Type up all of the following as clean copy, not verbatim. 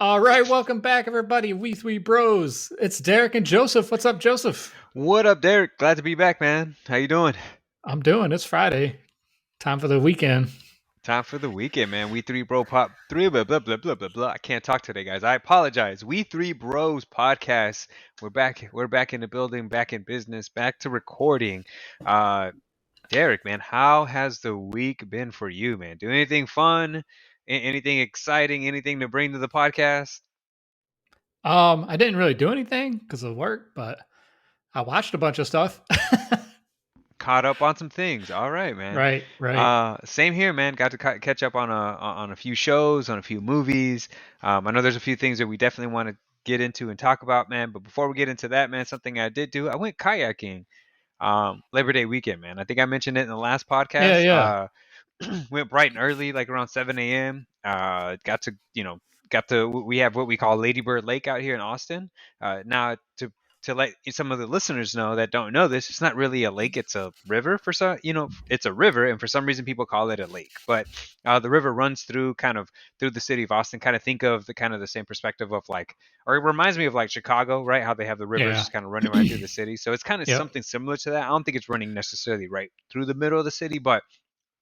All right, welcome back, everybody. We Three Bros. It's Derek and Joseph. What's up, Joseph? What up, Derek? Glad to be back, man. How you doing? I'm doing. It's Friday. Time for the weekend. Time for the weekend, man. We three bro pop three blah blah blah blah blah blah. I can't talk today, guys. I apologize. We three bros podcast. We're back. We're back in the building, back in business, back to recording. Uh, Derek, man, how has the week been for you, man? Do anything fun? Anything exciting? Anything to bring to the podcast? I didn't really do anything because of work, but I watched a bunch of stuff. Caught up on some things. All right, man. Right. Same here, man. Got to catch up on a few shows, on a few movies. I know there's a few things that we definitely want to get into and talk about, man. But before we get into that, man, something I did do, I went kayaking. Labor Day weekend, man. I think I mentioned it in the last Yeah, podcast. yeah. Went bright and early, like around 7 a.m. We have what we call Lady Bird Lake out here in Austin. Now to let some of the listeners know that don't know this, it's not really a lake; it's a river. For some, it's a river, and for some reason people call it a lake. But the river runs through through the city of Austin. Kind of think of the same perspective of like, or it reminds me of like Chicago, right? How they have the rivers Yeah. just kind of running right through the city. So it's kind of Yep. something similar to that. I don't think it's running necessarily right through the middle of the city, but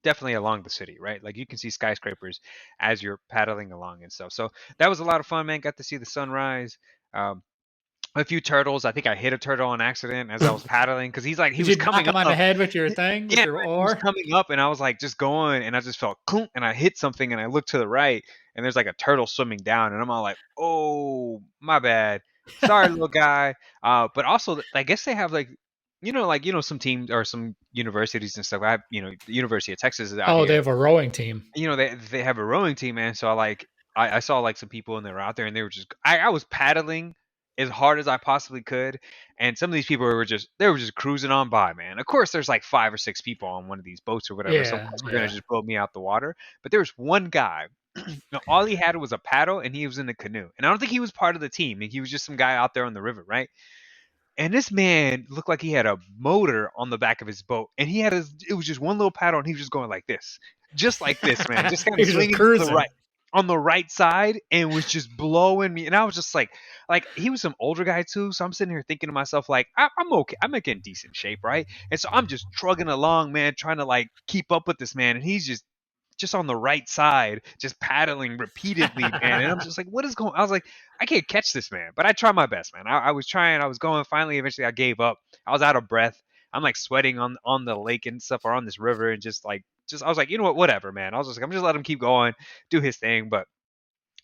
definitely along the city, right? Like you can see skyscrapers as you're paddling along and stuff. So that was a lot of fun, man. Got to see the sunrise. Um, a few turtles. I think I hit a turtle on accident as I was paddling because he Did was you knock coming him on the up. head with your thing, with Yeah, your he was oar? coming up, and I was like just going, and I just felt clunk, and I hit something, and I looked to the right, and there's like a turtle swimming down, and I'm all like, oh, my bad, sorry, little guy. But also, I guess they have like, some teams or some universities and stuff. The University of Texas is out Oh, they here. have a rowing team. They have a rowing team, man. So I saw like some people and they were out there and they were just I was paddling as hard as I possibly could, and some of these people were just cruising on by, man. Of course, there's like 5 or 6 people on one of these boats or whatever, so of Yeah, course they're gonna yeah. just blow me out the water. But there was one guy. All he had was a paddle and he was in the canoe, and I don't think he was part of the team. He was just some guy out there on the river, right? And this man looked like he had a motor on the back of his boat, and it was just one little paddle, and he was just going like this, just like this, man, just kind He of was just swinging to the cruising. right, on the right side, and was just blowing me. And I was just like he was some older guy too, so I'm sitting here thinking to myself, like, I'm okay, I'm like in decent shape, right? And so I'm just trugging along, man, trying to like keep up with this man, and he's just on the right side, just paddling repeatedly, man. And I'm just like, what is going? I was like, I can't catch this man, but I try my best, man. I was trying, I was going. Finally, eventually, I gave up. I was out of breath. I'm like sweating on the lake and stuff, or on this river, and just I was like, you know what, whatever, man. I was just like, I'm just let him keep going, do his thing. But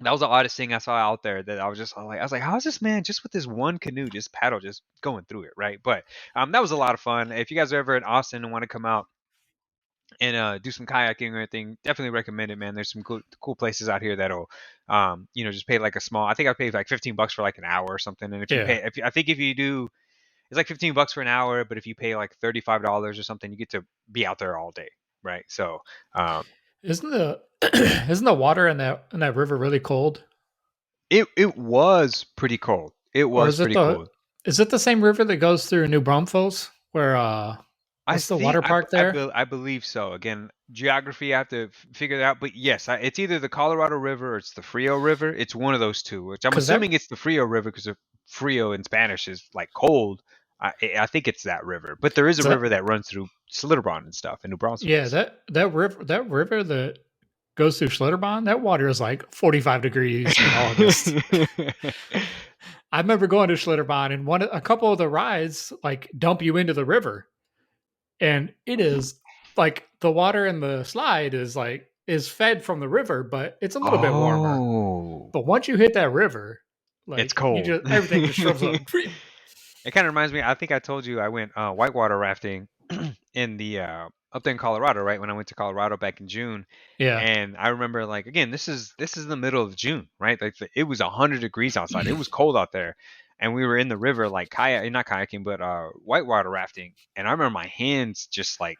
that was the oddest thing I saw out there. That I was like, how is this man just with this one canoe, just paddle, just going through it, right? But that was a lot of fun. If you guys are ever in Austin and want to come out and do some kayaking or anything, definitely recommend it, man. There's some cool places out here that'll, just pay like a small. I think I paid like $15 for like an hour or something. And if you Yeah. pay, I think if you do, it's like $15 for an hour. But if you pay like $35 or something, you get to be out there all day, right? So, um, Isn't the isn't the water in that river really cold? it was pretty cold. It Or was pretty cold. is it the same river that goes through New Braunfels? Where I what's the think water park there? I believe so. Again, geography, I have to figure it out. But yes, it's either the Colorado River or it's the Frio River. It's one of those two, which I'm Because that assuming it's the Frio River because Frio in Spanish is like cold. I think it's that river. But there is a that river that runs through Schlitterbahn and stuff in New Brunswick. yeah, that river that goes through Schlitterbahn, that water is like 45 degrees in August. I remember going to Schlitterbahn and a couple of the rides like dump you into the river, and it is like the water in the slide is fed from the river, but it's a little bit warmer. Oh, But once you hit that river, it's like you cold. just everything just shrivels up. It kind of reminds me. I think I told you I went whitewater rafting in the up there in Colorado, right? When I went to Colorado back in June, Yeah. and I remember like again, this is the middle of June, right? Like it was 100 degrees outside. It was cold out there, and we were in the river like not kayaking, but whitewater rafting. And I remember my hands just like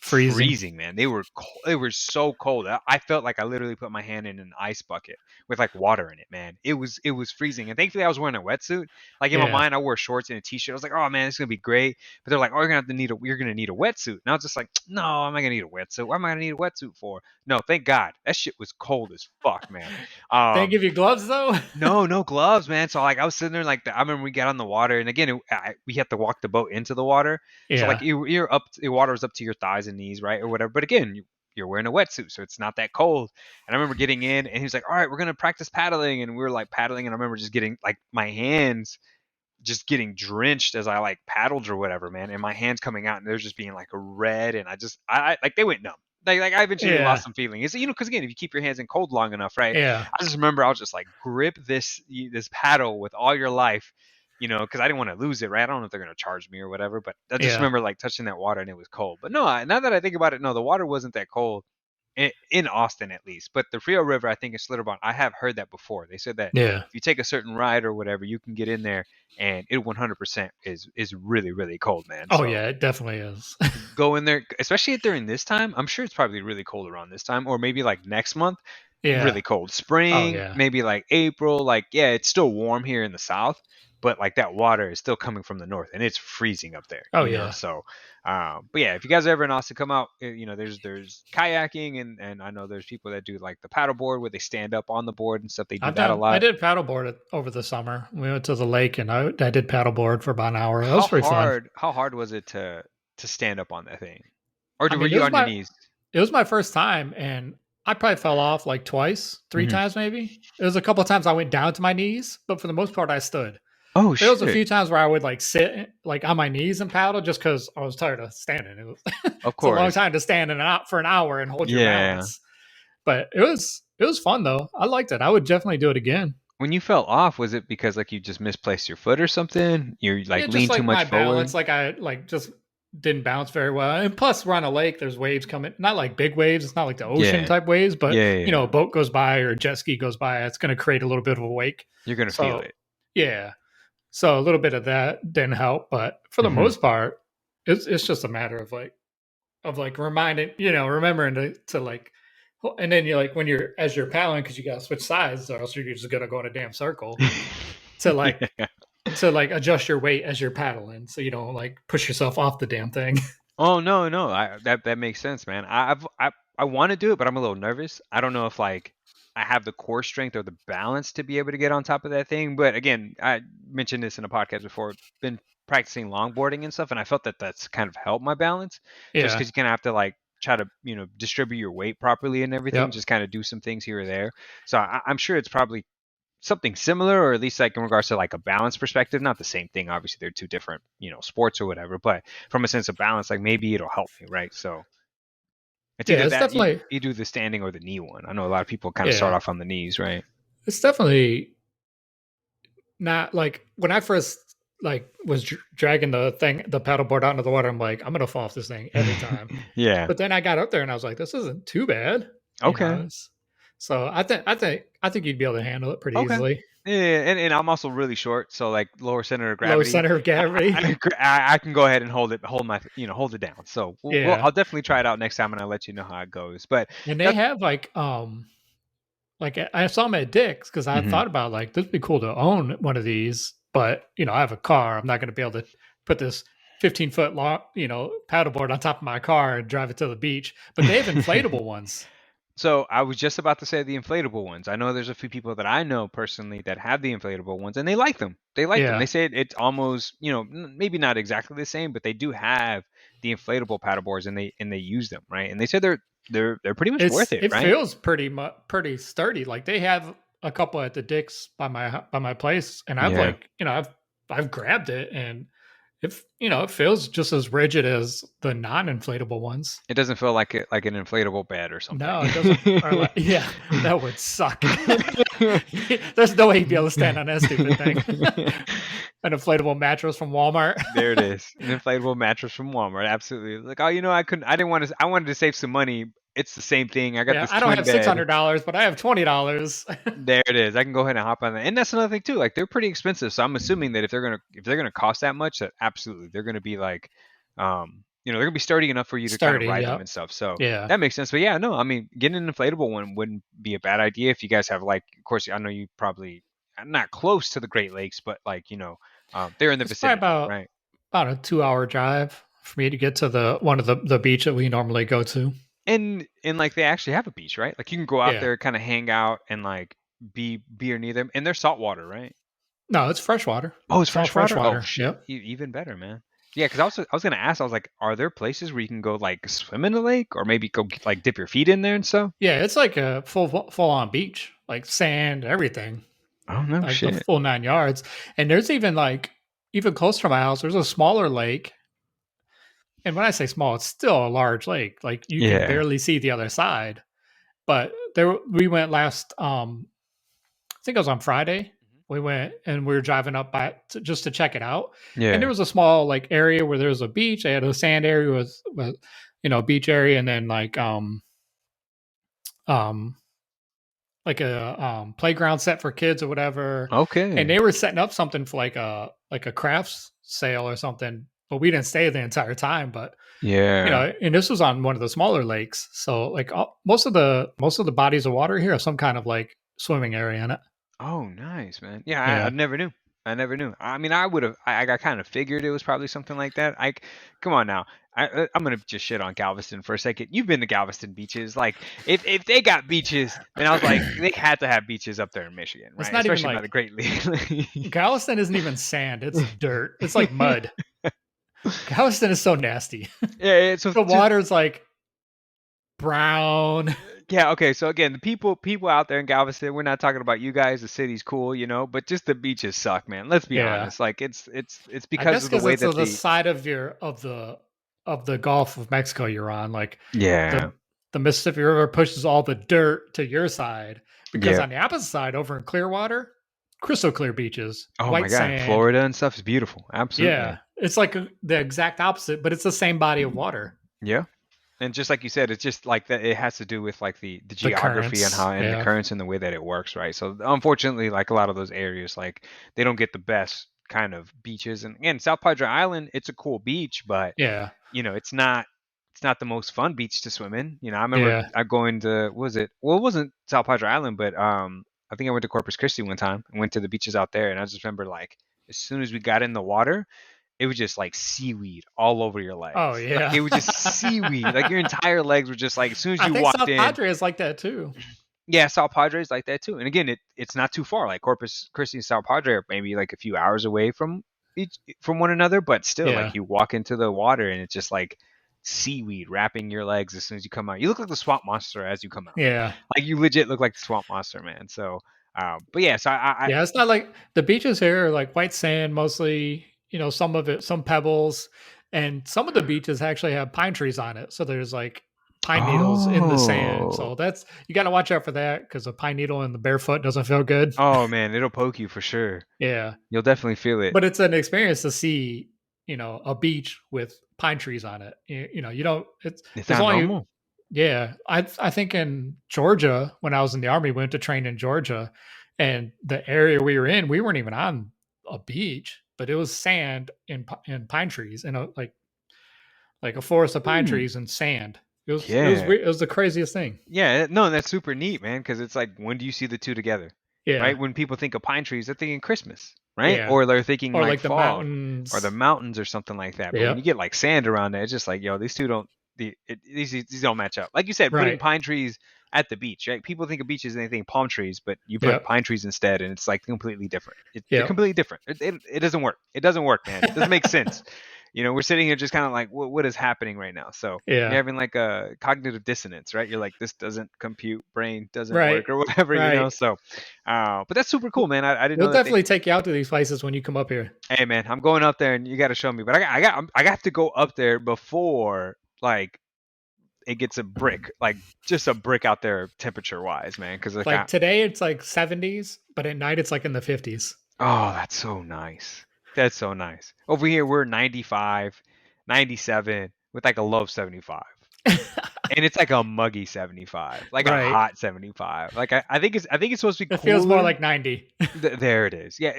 Freezing. freezing, man. They were so cold. I felt like I literally put my hand in an ice bucket with like water in it, man. It was freezing, and thankfully I was wearing a wetsuit. Like in my Yeah. mind, I wore shorts and a t-shirt. I was like, oh man, it's gonna be great. But they're like, oh, you're gonna need a wetsuit. And I was just like, no, I'm not gonna need a wetsuit. What am I gonna need a wetsuit for? No, thank God. That shit was cold as fuck, man. They give you gloves though? No, no gloves, man. So like I was sitting there like I remember we got on the water, and again we had to walk the boat into the water. So like Yeah. you're up, the water was up to your thighs and knees, right, or whatever. But again, you're wearing a wetsuit, so it's not that cold. And I remember getting in, and he was like, "All right, we're gonna practice paddling," and we were like paddling, and I remember just getting like my hands just getting drenched as I like paddled or whatever, man. And my hands coming out and they're just being like red, and I like they went numb. Like I eventually lost Yeah. some feeling. It's because again, if you keep your hands in cold long enough, right? Yeah. I just remember I was just like grip this paddle with all your life, because I didn't want to lose it, right? I don't know if they're gonna charge me or whatever, but I just Yeah. remember like touching that water and it was cold. But no, now that I think about it, no, the water wasn't that cold in Austin at least. But the Frio River, I think in Schlitterbahn, I have heard that before. They said that Yeah. if you take a certain ride or whatever, you can get in there and it 100% is really really cold, man. Oh So yeah, it definitely is. go in there, especially during this time. I'm sure it's probably really cold around this time, or maybe like next month, Yeah. really cold. Oh Spring, yeah. maybe like April. Like yeah, it's still warm here in the south, but like that water is still coming from the north, and it's freezing up there. Oh yeah. So, but yeah, if you guys are ever in Austin, come out. There's kayaking, and I know there's people that do like the paddleboard where they stand up on the board and stuff. They do that a I lot. did paddleboard over the summer. We went to the lake and I did paddleboard for about an hour. That was How pretty fun. hard? How hard was it to stand up on that thing, or I were mean, you on your knees? it was my first time, and I probably fell off like twice, three Hmm. times maybe. It was a couple of times I went down to my knees, but for the most part I stood. Oh There was a shit! few times where I would like sit like on my knees and paddle just because I was tired of standing. Of It's a long course. time to stand for an hour and hold your Yeah. balance. But it was fun though. I liked it. I would definitely do it again. When you fell off, was it because like you just misplaced your foot or something? You like Yeah, just leaned too like much my forward? balance, like I like just didn't bounce very well. And plus, we're on a lake. There's waves coming, not like big waves. It's not like the ocean Yeah. type waves, but Yeah, yeah, a yeah. boat goes by or a jet ski goes by. It's going to create a little bit of a wake. You're gonna feel So it. yeah, so a little bit of that didn't help, but for the Hmm. most part, it's just a matter of like remembering to like, and then you're like when you're as you're paddling because you got to switch sides or else you're just gonna go in a damn circle to like Yeah. adjust your weight as you're paddling so you don't like push yourself off the damn thing. Oh no, no, that makes sense, man. I want to do it, but I'm a little nervous. I don't know if like I have the core strength or the balance to be able to get on top of that thing. But again, I mentioned this in a podcast before. Been practicing longboarding and stuff, and I felt that that's kind of helped my balance, just Yeah. because you kind of have to like try to distribute your weight properly and everything. Yep. Just kind of do some things here or there. So I'm sure it's probably something similar, or at least like in regards to like a balance perspective. Not the same thing, obviously they're two different sports or whatever, but from a sense of balance, like maybe it'll help me, right? So it's Yeah. either that you do the standing or the knee one. I know a lot of people kind of start Yeah. off on the knees, right? It's definitely not like when I first like was dragging the paddleboard out into the water. I'm like, I'm gonna fall off this thing every time. Yeah. But then I got up there and I was like, this isn't too bad, you Okay. know. So I think you'd be able to handle it pretty Okay. easily. Yeah, and I'm also really short, so like lower center of Low gravity, center of gravity. I can go ahead and hold it down. So Yeah. I'll definitely try it out next time, and I'll let you know how it goes. But And they that, have like I saw them at Dick's because I mhm. thought about like this would be cool to own one of these, but I have a car. I'm not going to be able to put this 15-foot long paddleboard on top of my car and drive it to the beach. But they have inflatable ones. So I was just about to say the inflatable ones. I know there's a few people that I know personally that have the inflatable ones, and they like them. They like them. Yeah, They say it's almost, maybe not exactly the same, but they do have the inflatable paddleboards, and they use them, right? And they said they're pretty much worth it, it right? feels pretty sturdy. Like they have a couple at the Dick's by my place, and I've Yeah. like I've grabbed it, and it feels just as rigid as the non-inflatable ones. It doesn't feel like like an inflatable bed or No, something. it doesn't. Or like, yeah, that would suck. There's no way you'd be able to stand on that stupid thing. An inflatable mattress from Walmart. There it is. An inflatable mattress from Walmart. Absolutely. Like, oh, I didn't want to, I wanted to save some money. It's the same thing. I got Yeah, this I don't twin have six bed. hundred dollars, but I have $20. There it is. I can go ahead and hop on that. And that's another thing too. Like they're pretty expensive. So I'm assuming that if they're gonna cost that much, that absolutely they're gonna be like they're gonna be sturdy enough for you to kind of Sturdy. ride them Yep. and stuff. So Yeah. that makes sense. But yeah, no, I mean, getting an inflatable one wouldn't be a bad idea if you guys have like, of course, I know you probably not close to the Great Lakes, but like they're in the It's probably vicinity, right? about a 2 hour drive for me to get to the one of the beach that we normally go to. And like they actually have a beach, right? Like you can go out Yeah. there, kind of hang out, and like be or near them, and they're saltwater, right? No, it's freshwater. Oh, it's It's all freshwater. Oh freshwater. shit, Yep. even better, man. Yeah, because I was gonna ask. I was like, are there places where you can go like swim in the lake, or maybe go like dip your feet in there and stuff? Yeah, it's like a full on beach, like sand, everything, Oh no like the shit. full 9 yards. And there's even like even close to my house, there's a smaller lake. And when I say small, it's still a large lake. Like you can Yeah. barely see the other side. But there we went last I think it was on Friday. We went and we were driving up just to check it out. And there Yeah. was a small like area where there was a beach. They had a sand area with beach area, and then um like a playground set for kids or whatever. And Okay. they were setting up something for like a crafts sale or something. But we didn't stay the entire time. But Yeah. and this was on one of the smaller lakes. So like most of the bodies of water here have some kind of like swimming area in it. Oh, nice, man. Yeah, I Yeah. never knew. I never knew. I mean, I would have. I kind of figured it was probably something like that. Come on now. I'm gonna just shit on Galveston for a second. You've been to Galveston beaches. Like, if they got beaches, then I was like, they had to have beaches up there in Michigan, It's right? not even Especially by the like Great Lakes. Galveston isn't even sand. It's dirt. It's like mud. Galveston is so nasty. Yeah. So The just water's like brown. yeah. Okay. So again, the people out there in Galveston, we're not talking about you guys. The city's cool, but just the beaches suck, man. Let's be Yeah. honest. Like it's I because guess of the because way it's that the the side of the Gulf of Mexico you're on. Like yeah. the the Mississippi River pushes all the dirt to your side. Because Yeah. on the opposite side, over in Clearwater, crystal clear beaches, Oh my white God, sand. Florida and stuff is beautiful. Yeah, Absolutely. it's like the exact opposite, but it's the same body of water. Yeah. And just like you said, it's just like that. It has to do with like the The geography and currents. how and the Yeah, currents and the way that it works, right? So unfortunately, like a lot of those areas, like they don't get the best kind of beaches. And again, South Padre Island, it's a cool beach, but yeah, it's not the most fun beach to swim in. I remember yeah. I going to what was it? Well, it wasn't South Padre Island, but I think I went to Corpus Christi one time and went to the beaches out there, and I just remember like as soon as we got in the water, it was just like seaweed all over your Oh legs. Like yeah. it was just seaweed. Like your entire legs were just like as soon as I you think walked South in. Padre is like that too. Yeah, South Padre's like that too. And again, it's not too far. Like Corpus Christi and South Padre are maybe like a few hours away from one another, but still, Yeah, like you walk into the water and it's just like seaweed wrapping your legs as soon as you come out. You look like the swamp monster as you come out. yeah, Like you legit look like the swamp monster, man. So, but yeah, so I yeah. It's not like the beaches here are like white sand mostly. Some of it, some pebbles, and some of the beaches actually have pine trees on it. So there's like pine needles in the sand. oh So that's you got to watch out for that because a pine needle in the barefoot doesn't feel good. oh man, it'll poke you for sure. Yeah, You'll definitely feel it. but it's an experience to see a beach with pine trees on it. You don't. It's It's there's not only normal. Yeah, I think in Georgia when I was in the army, we went to train in Georgia, and the area we were in, we weren't even on a beach, but it was sand and pine trees and like a forest of pine Hmm. trees and sand. It was Yeah. weird. It was the craziest thing. Yeah, no, that's super neat, man, because it's like when do you see the two together? Right? Yeah, When people think of pine trees, they're thinking Christmas, right? yeah, Or they're thinking or like like the fall or the mountains. mountains or something like that. But when you Yep. get like sand around there, it's just like, yo, these two don't these don't match up. Like you said, putting Right. pine trees at the beach, right? People think of beaches and they think palm trees, but you put Yep. pine trees instead, and it's like completely different. They're Yep. completely different. It doesn't work. It doesn't work, man. It doesn't make sense. We're sitting here just kind of like, what is happening right now? So you're Yeah. having like a cognitive dissonance, right? You're like, this doesn't compute, brain doesn't Right. work, or whatever, Right. So, but that's super cool, man. I didn't We'll know that they. definitely take you out to these places when you come up here. Hey, man, I'm going up there, and you got to show me. But I got to go up there before like it gets a brick, like just a brick out there, temperature wise, man. Because like, Like today, it's like 70s, but at night it's like in the 50s. oh, that's so nice. That's so nice. Over here, we're 95, 97 with like a low of 75. And it's like a muggy 75, like a Right. hot 75. Like I think it's supposed to be It feels more cooler. like 90. There it is. Yeah,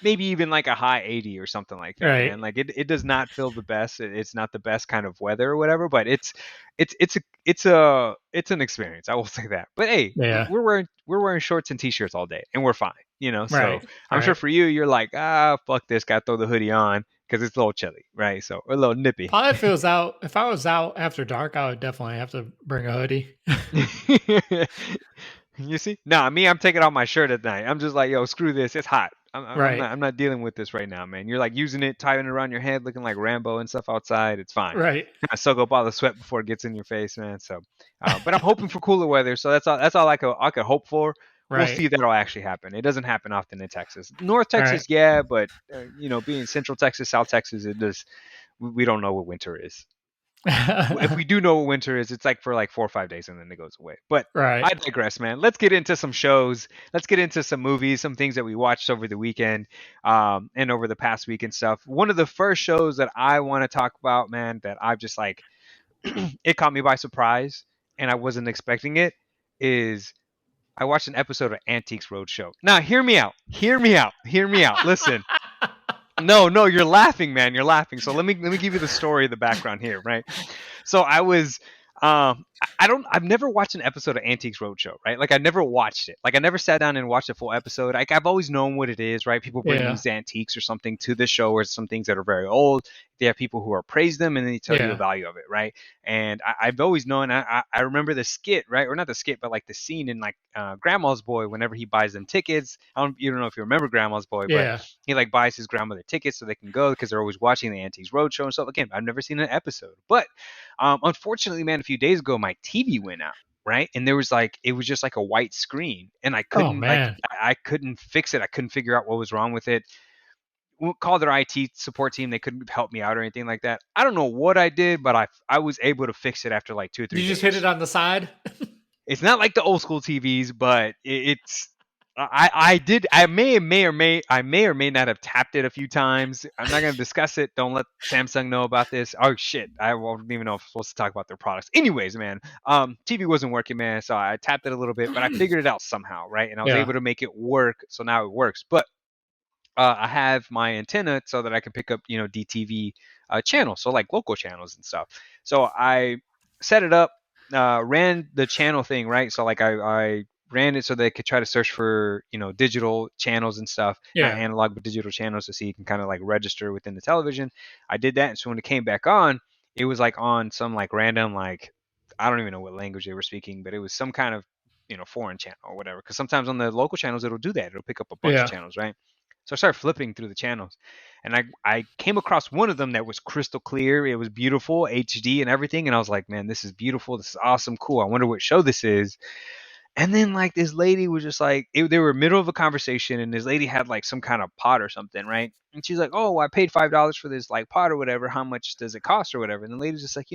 maybe even like a high 80 or something like that, Right. man. Like it does not feel the best. It's not the best kind of weather or whatever, but it's an experience. I will say that. But hey, Yeah. we're wearing shorts and t-shirts all day, and we're fine. So Right. I'm sure Right. for you, you're like, fuck this, gotta throw the hoodie on because it's a little chilly, right? So a little nippy. Probably feels out. If I was out after dark, I would definitely have to bring a hoodie. You see? Nah, me, I'm taking off my shirt at night. I'm just like, yo, screw this. It's hot. I'm Right. not. I'm not dealing with this right now, man. You're like using it, tying it around your head, looking like Rambo and stuff outside. It's fine. Right. Kind of soak up all the sweat before it gets in your face, man. So, but I'm hoping for cooler weather. So that's all. That's all I could hope for. We'll see Right. if that'll actually happen. It doesn't happen often in Texas. North Right. Texas, yeah, but being Central Texas, South Texas, it does. We don't know what winter is. If we do know what winter is, it's like for like 4 or 5 days and then it goes away. But Right. I digress, man. Let's get into some shows. Let's get into some movies, some things that we watched over the weekend, and over the past week and stuff. One of the first shows that I want to talk about, man, that I've just like it caught me by surprise and I wasn't expecting it, is I watched an episode of Antiques Roadshow. Now, hear me out. Hear me out. Hear me out. Listen. No, no, you're laughing, man. You're laughing. So let me give you the story, the background here, right? So I was I've never watched an episode of Antiques Roadshow, right? Like I never watched it. Like I never sat down and watched a full episode. Like I've always known what it is, right? People bring Yeah. these antiques or something to the show, or some things that are very old. They have people who are praise them and then they tell you the Yeah. value of it, right? And I've always known. I remember the skit, right, or not the skit, but like the scene in like Grandma's Boy whenever he buys them tickets. You don't know if you remember Grandma's Boy, but Yeah. he like buys his grandmother tickets so they can go because they're always watching the Antiques Roadshow and stuff. Again, I've never seen an episode, but unfortunately, man, a few days ago, my TV went out, right, and there was like it was just like a white screen, and I Oh couldn't like man. I couldn't fix it. I couldn't figure out what was wrong with it. Called their IT support team. They couldn't help me out or anything like that. I don't know what I did, but I was able to fix it after like two or three You just hit it days. on the side. It's not like the old school TVs, but it's I did I may or may not have tapped it a few times. I'm not gonna discuss it. Don't let Samsung know about this. Oh shit, I don't even know if I'm supposed to talk about their products. Anyways, man, TV wasn't working, man. So I tapped it a little bit, but I figured it out somehow, right? And I was Yeah. able to make it work. So now it works. But I have my antenna so that I can pick up, DTV channels, so like local channels and stuff. So I set it up, ran the channel thing, right? So like I ran it so they could try to search for, digital channels and stuff, not Yeah. analog but digital channels, to see you can kind of like register within the television. I did that, and so when it came back on, it was like on some like random like I don't even know what language they were speaking, but it was some kind of foreign channel or whatever. Because sometimes on the local channels it'll do that. It'll pick up a bunch of Yeah. channels, right? So I started flipping through the channels, and I came across one of them that was crystal clear. It was beautiful, HD and everything, and I was like, man, this is beautiful. This is awesome, cool. I wonder what show this is. And then like this lady was just like, they were middle of a conversation, and this lady had like some kind of pot or something, right? And she's like, oh, I paid $5 for this like pot or whatever. How much does it cost or whatever? And the lady's just like,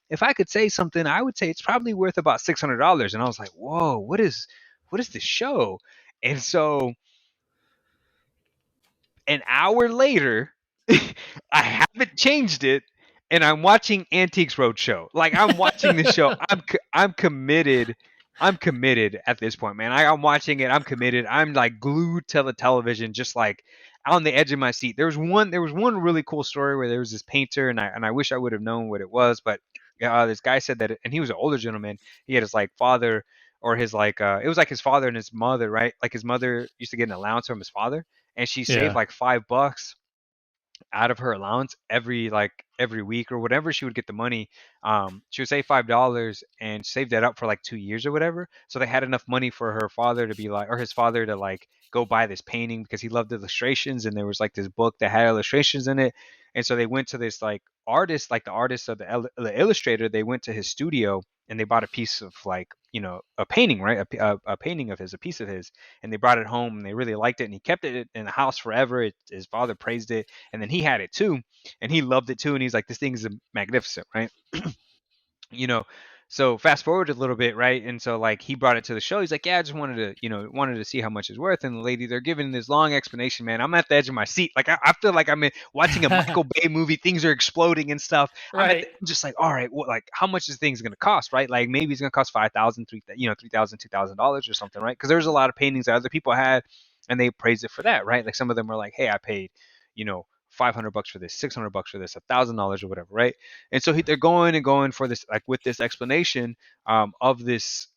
if I could say something, I would say it's probably worth about $600. And I was like, whoa, what is this show? And so an hour later, I haven't changed it, and I'm watching Antiques Roadshow. Like I'm watching this show. I'm committed. I'm committed at this point, man. I'm watching it. I'm committed. I'm like glued to the television, just like on the edge of my seat. There was one really cool story where there was this painter, and I wish I would have known what it was, but this guy said that, and he was an older gentleman. He had his like father, or his like it was like his father and his mother, right? Like his mother used to get an allowance from his father, and she saved Yeah. like $5 out of her allowance every week or whatever she would get the money. She would save $5 and save that up for like 2 years or whatever. So they had enough money for her father to be like, or his father to like go buy this painting because he loved illustrations, and there was like this book that had illustrations in it. And so they went to this like artist, like the artist of the illustrator. They went to his studio and they bought a piece of like a painting, right? A painting of his, a piece of his, and they brought it home and they really liked it, and he kept it in the house forever. His father praised it, and then he had it too, and he loved it too, and he's like, this thing is magnificent, right? you know So fast forward a little bit, right? And so like he brought it to the show. He's like, yeah, I just wanted to, wanted to see how much it's worth. And the lady, they're giving this long explanation, man. I'm at the edge of my seat. Like I feel like I'm watching a Michael Bay movie. Things are exploding and stuff. Right. I'm just like, all right, like how much is things gonna cost, right? Like maybe it's gonna cost 5,000, $3,000, $2,000 or something, right? Because there's a lot of paintings that other people had, and they praised it for that, right? Like some of them were like, hey, I paid, 500 bucks for this, 600 bucks for this, $1,000 or whatever, right? And so they're going and going for this, like with this explanation of this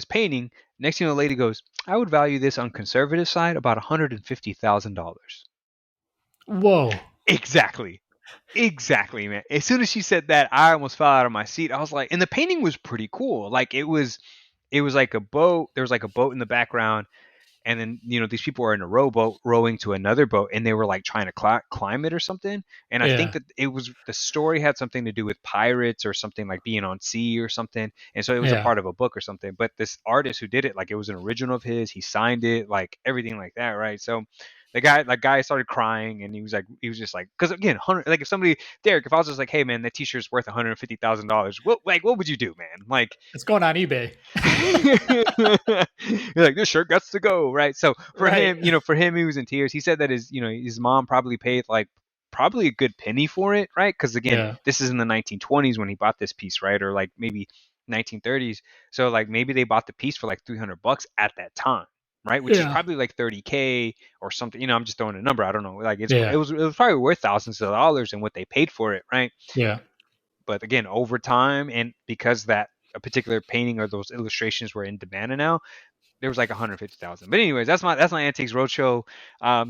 painting. Next thing the lady goes, I would value this on conservative side about $150,000. Whoa. Exactly. Exactly, man. As soon as she said that, I almost fell out of my seat. I was like, and the painting was pretty cool. Like it was like a boat. There was like a boat in the background, and then these people were in a rowboat rowing to another boat, and they were like trying to climb it or something. And I think Yeah. that the story had something to do with pirates or something, like being on sea or something, and so it was a Yeah. part of a book or something. But this artist who did it, like it was an original of his, he signed it, like everything like that, right? So the guy started crying, and he was just like, because again, 100, like if somebody, Derek, if I was just like, hey man, that t-shirt's worth $150,000, what would you do, man? Like, It's going on eBay. you're like, this shirt got to go, right? So for Right. him, he was in tears. He said that his mom probably paid like probably a good penny for it, right? Because again, Yeah. this is in the 1920s when he bought this piece, right? Or like maybe 1930s. So like maybe they bought the piece for like $300 at that time, right? Which is Yeah. probably like 30K or something. I'm just throwing a number. I don't know. Like it Yeah. was it was probably worth thousands of dollars in what they paid for it, right? Yeah. But again, over time, and because that a particular painting or those illustrations were in demand now, there was like 150,000. But anyways, that's my Antiques Roadshow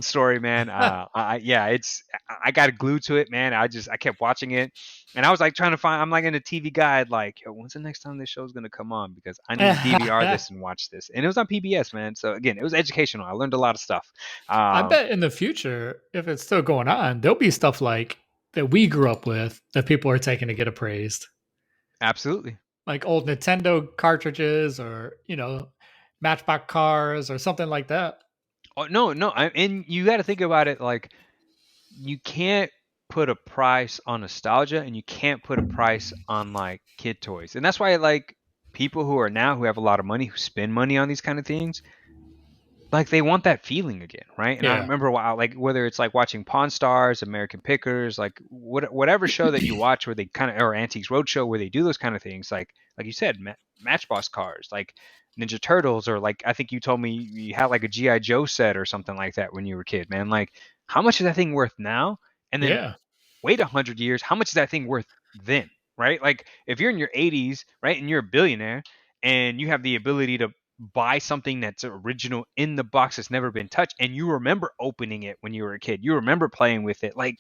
story, man. Yeah, I got glued to it, man. I kept watching it, and I was like trying to find. I'm like in a TV guide, like, yo, when's the next time this show's gonna come on? Because I need to DVR this and watch this. And it was on PBS, man. So again, it was educational. I learned a lot of stuff. I Um, bet in the future, if it's still going on, there'll be stuff like that we grew up with that people are taking to get appraised. Absolutely. Like old Nintendo cartridges or, Matchbox cars or something like that. Oh no, no, and you got to think about it like you can't put a price on nostalgia, and you can't put a price on like kid toys. And that's why like people who have a lot of money, who spend money on these kind of things, like they want that feeling again, right? And I Yeah. remember like whether it's like watching Pawn Stars, American Pickers, like whatever show that you watch where they kind of, or Antiques Roadshow where they do those kind of things, like you said, Matchbox cars, like Ninja Turtles, or like I think you told me you had like a GI Joe set or something like that when you were a kid, man. Like how much is that thing worth now? And then Yeah. wait 100 years, how much is that thing worth then? Right? Like if you're in your 80s, right, and you're a billionaire, and you have the ability to buy something that's original in the box that's never been touched, and you remember opening it when you were a kid, you remember playing with it, like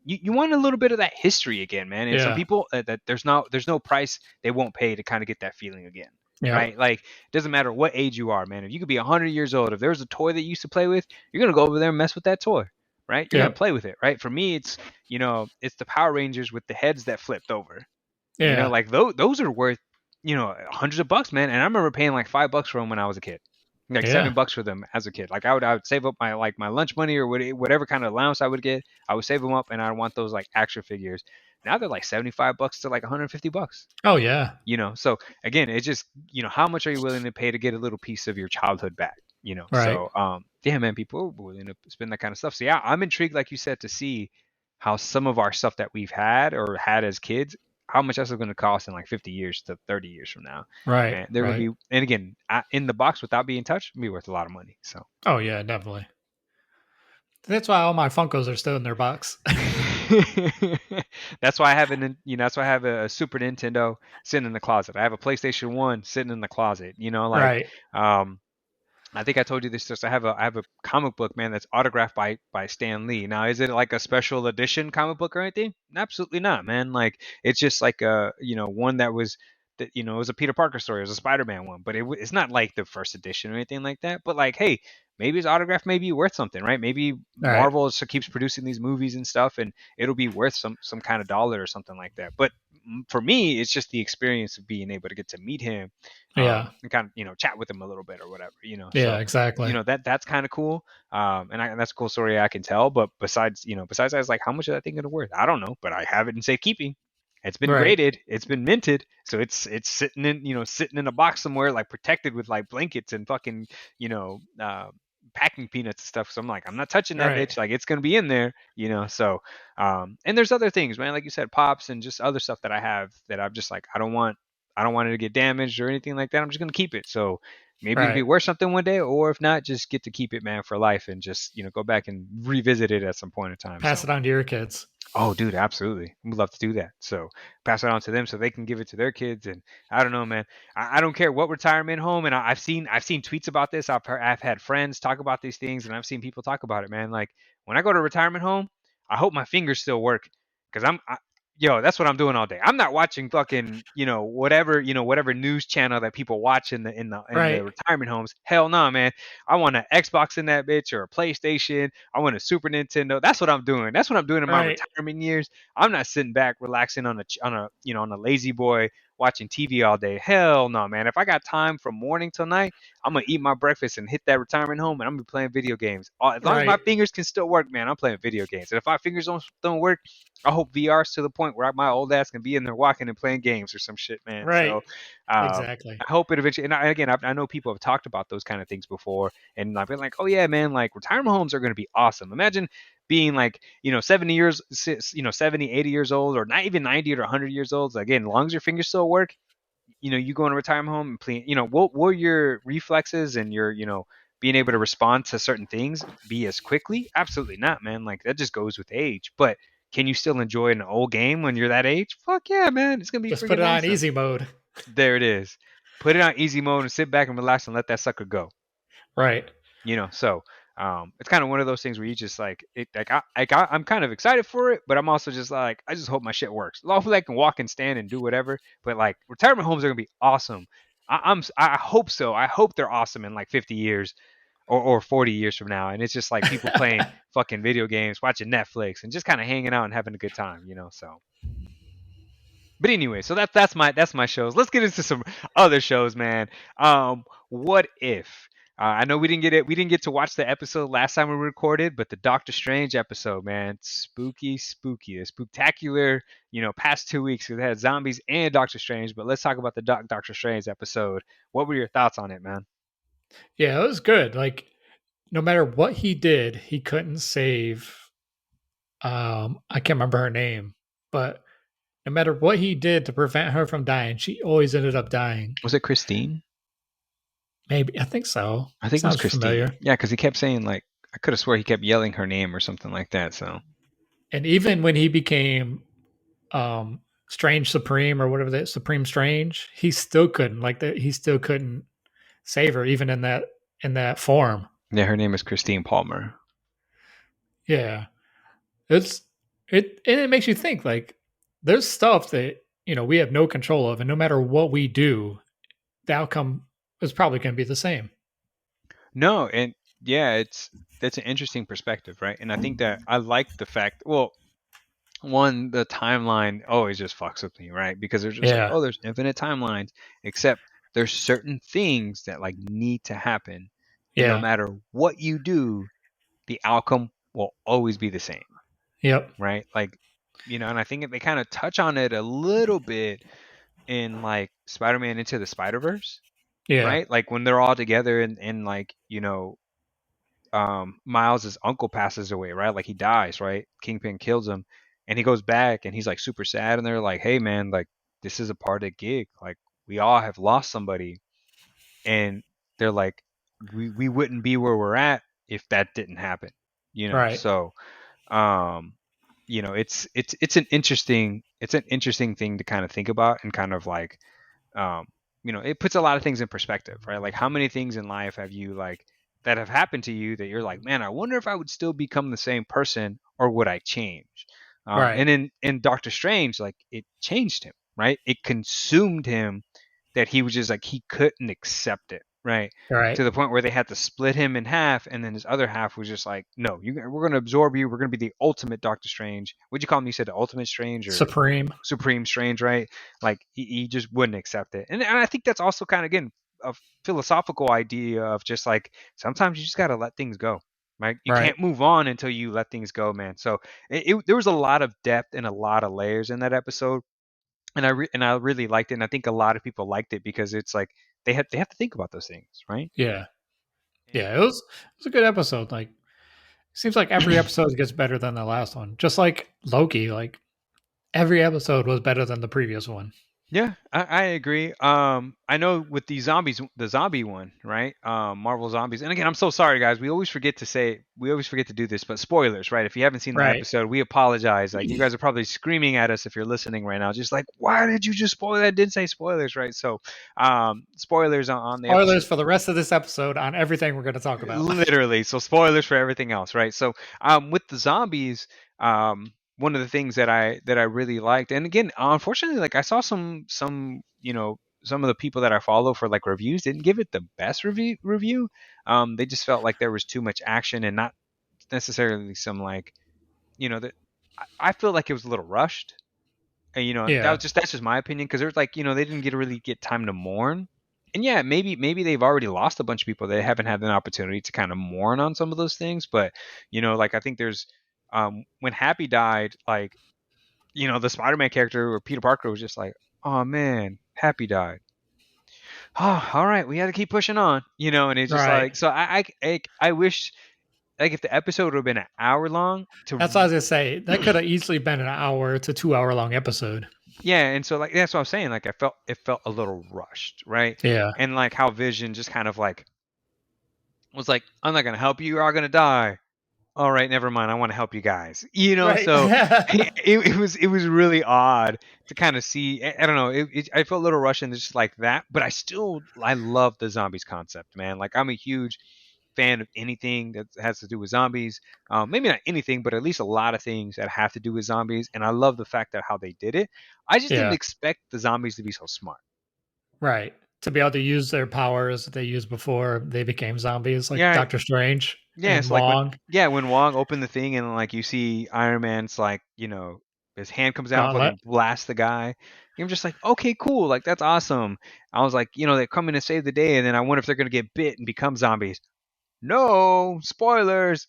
you want a little bit of that history again, man. And some Yeah. people that there's no price they won't pay to kind of get that feeling again, Yeah. right? Like it doesn't matter what age you are, man. If you could be 100 years old, if there's a toy that you used to play with, you're gonna go over there and mess with that toy, right? You're gonna Yep. play with it, right? For me, it's the Power Rangers with the heads that flipped over. Yeah. Like those are worth, hundreds of bucks, man. And I remember paying like $5 for them when I was a kid, like Yeah. $7 for them as a kid. Like I would save up my lunch money or whatever kind of allowance I would get. I would save them up, and I want those like action figures. Now they're like $75 to like $150. Oh yeah. So again, it's just how much are you willing to pay to get a little piece of your childhood back? Right. So yeah, man, people are willing to spend that kind of stuff. So yeah, I'm intrigued, like you said, to see how some of our stuff that we've had or had as kids, how much that's going to cost in like 50 years to 30 years from now. Right. And they're going Right. to be, and again, in the box without being touched, be worth a lot of money. So Oh yeah, definitely. That's why all my Funkos are still in their box. that's why I have that's why I have a Super Nintendo sitting in the closet. I have a PlayStation 1 sitting in the closet, like, Right. um, I think I told you this. Just I have a comic book, man, that's autographed by Stan Lee. Now, is it like a special edition comic book or anything? Absolutely not, man. Like it's just like a one that it was a Peter Parker story, it was a Spider-Man one, but it's not like the first edition or anything like that. But like, hey, maybe his autograph may be worth something, right? Maybe Right. Marvel keeps producing these movies and stuff, and it'll be worth some kind of dollar or something like that. But for me, it's just the experience of being able to get to meet him, Yeah. and kind of chat with him a little bit or whatever. Yeah. So Exactly. that's kind of cool. And that's a cool story I can tell. But besides that, it's like, how much is that thing gonna worth? I don't know, but I have it in safekeeping. It's been Right. graded, it's been minted, so it's sitting in sitting in a box somewhere, like protected with like blankets and fucking you know packing peanuts and stuff. So I'm like, I'm not touching that Right. bitch. Like it's gonna be in there, So and there's other things, man, like you said, pops and just other stuff that I have that I'm just like, I don't want it to get damaged or anything like that. I'm just gonna keep it. So maybe it'll be Right. worth something one day, or if not, just get to keep it, man, for life, and just go back and revisit it at some point in time. Pass So it on to your kids. oh, dude, absolutely. We'd love to do that. So pass it on to them so they can give it to their kids. And I don't know, man. I don't care what retirement home. And I've seen tweets about this. I've had friends talk about these things, and I've seen people talk about it, man. Like when I go to a retirement home, I hope my fingers still work because yo, that's what I'm doing all day. I'm not watching fucking whatever news channel that people watch in the Right. retirement homes. Hell no, man. I want an Xbox in that bitch or a PlayStation. I want a Super Nintendo. That's what I'm doing. That's what I'm doing in my Right. retirement years. I'm not sitting back relaxing on a lazy boy watching TV all day. Hell no, man. If I got time from morning till night, I'm gonna eat my breakfast and hit that retirement home, and I'm gonna be playing video games. As long as my Right. fingers can still work, man, I'm playing video games. And if my fingers don't work, I hope VR's to the point where my old ass can be in there walking and playing games or some shit, man. Right. So Exactly. I hope it eventually. And again, I know people have talked about those kind of things before, and I've been like, oh yeah, man, like retirement homes are going to be awesome. Imagine being like 70 years, 70, 80 years old, or not even 90 or 100 years old. Again, as long as your fingers still work, you go in a retirement home and play, will your reflexes and your being able to respond to certain things be as quickly? Absolutely not, man. Like that just goes with age. But can you still enjoy an old game when you're that age? Fuck yeah, man. It's gonna be Just put freaking it on awesome. easy mode. There it is. Put it on easy mode and sit back and relax and let that sucker go. Right. So it's kind of one of those things where you just like it, I'm kind of excited for it, but I'm also just like, I just hope my shit works. Hopefully I can walk and stand and do whatever. But like retirement homes are gonna be awesome. I hope so. I hope they're awesome in like 50 years or 40 years from now, and it's just like people playing fucking video games, watching Netflix, and just kind of hanging out and having a good time. So but anyway, so that's my shows. Let's get into some other shows, man. What if? I know we didn't get to watch the episode last time we recorded, but the Doctor Strange episode, man, spooky, spooky, the spooktacular. Past 2 weeks we had zombies and Doctor Strange, but let's talk about the Doctor Strange episode. What were your thoughts on it, man? Yeah, it was good. Like no matter what he did, he couldn't save I can't remember her name, but no matter what he did to prevent her from dying, she always ended up dying. Was it Christine? Maybe I think so. I think it was Sounds Christine. familiar. Yeah, because he kept saying like I could have swore he kept yelling her name or something like that. So And even when he became Strange Supreme or whatever that Supreme Strange, he still couldn't like that. He still couldn't save her even in that form. yeah, her name is Christine Palmer. Yeah, it's it and it makes you think like there's stuff that we have no control of, and no matter what we do, the outcome is probably going to be the same. No, and yeah, that's an interesting perspective, right? And I think that I like the fact. Well, one, the timeline always just fucks with me, right? Because there's just like, Yeah, oh, there's infinite timelines, except there's certain things that like need to happen, and no yeah, matter what you do, the outcome will always be the same, yep, right? Like, and I think they kind of touch on it a little bit in like Spider-Man Into the Spider-Verse, yeah, right? Like when they're all together and like, Miles's uncle passes away, right? Like he dies, right? Kingpin kills him, and he goes back and he's like super sad, and they're like, "Hey, man, like this is a part of the gig. Like we all have lost somebody," and they're like, "We wouldn't be where we're at if that didn't happen," right, So, um, it's an interesting thing to kind of think about and kind of like um, it puts a lot of things in perspective, right? Like how many things in life have you like that have happened to you that you're like, man, I wonder if I would still become the same person or would I change? right, And in Doctor Strange, like it changed him, right? It consumed him that he was just like he couldn't accept it, right? To right. the point where they had to split him in half, and then his other half was just like, no, we're going to absorb you. We're going to be the ultimate Doctor Strange. What'd you call him? You said the ultimate Strange or Supreme, Supreme Strange, right? Like he just wouldn't accept it, and I think that's also kind of again a philosophical idea of just like sometimes you just got to let things go. Right, you right, can't move on until you let things go, man. So there was a lot of depth and a lot of layers in that episode, and I really liked it, and I think a lot of people liked it because it's like they have to think about those things, right? Yeah. And Yeah, it was a good episode. Like seems like every episode gets better than the last one. Just like Loki, like every episode was better than the previous one. yeah, I agree. I know with the zombies, the zombie one, right? Marvel Zombies. And again, I'm so sorry, guys. We always forget to do this, but spoilers, right? If you haven't seen the Right. episode, we apologize. Like, you guys are probably screaming at us if you're listening right now, just like, why did you just spoil that? Didn't say spoilers, right? So, spoilers on the episode. Spoilers for the rest of this episode on everything we're going to talk about. Literally, so spoilers for everything else, right? So with the zombies, one of the things that I really liked, and again, unfortunately, like I saw some some of the people that I follow for like reviews didn't give it the best review. They just felt like there was too much action and not necessarily some like that I feel like it was a little rushed. And, Yeah. that's just my opinion because there's like they didn't really get time to mourn. And yeah, maybe they've already lost a bunch of people. They haven't had an opportunity to kind of mourn on some of those things. But like I think there's when Happy died, like the Spider-Man character or Peter Parker was just like, oh man, Happy died. Oh, all right, we had to keep pushing on, and it's just Right. like so. I wish like if the episode would have been an hour long to That's what I was going to say. That could have easily been an hour to 2 hour long episode. Yeah, and so like that's what I'm saying. Like it felt a little rushed, right? Yeah. And like how Vision just kind of like was like, I'm not gonna help you, you're all gonna die. All right, never mind. I want to help you guys. Right. So it was really odd to kind of see. I don't know. I felt a little rushed and just like that, but I love the zombies concept, man. Like I'm a huge fan of anything that has to do with zombies. Maybe not anything, but at least a lot of things that have to do with zombies. And I love the fact that how they did it. I just didn't Yeah. expect the zombies to be so smart. Right. To be able to use their powers that they used before they became zombies, like Yeah, Doctor Strange yeah. and So like Wong, when Wong opened the thing and like you see Iron Man's like his hand comes out and Gauntlet. fucking blasts the guy. I'm just like, okay, cool, like that's awesome. I was like, they're coming to save the day, and then I wonder if they're gonna get bit and become zombies. No spoilers,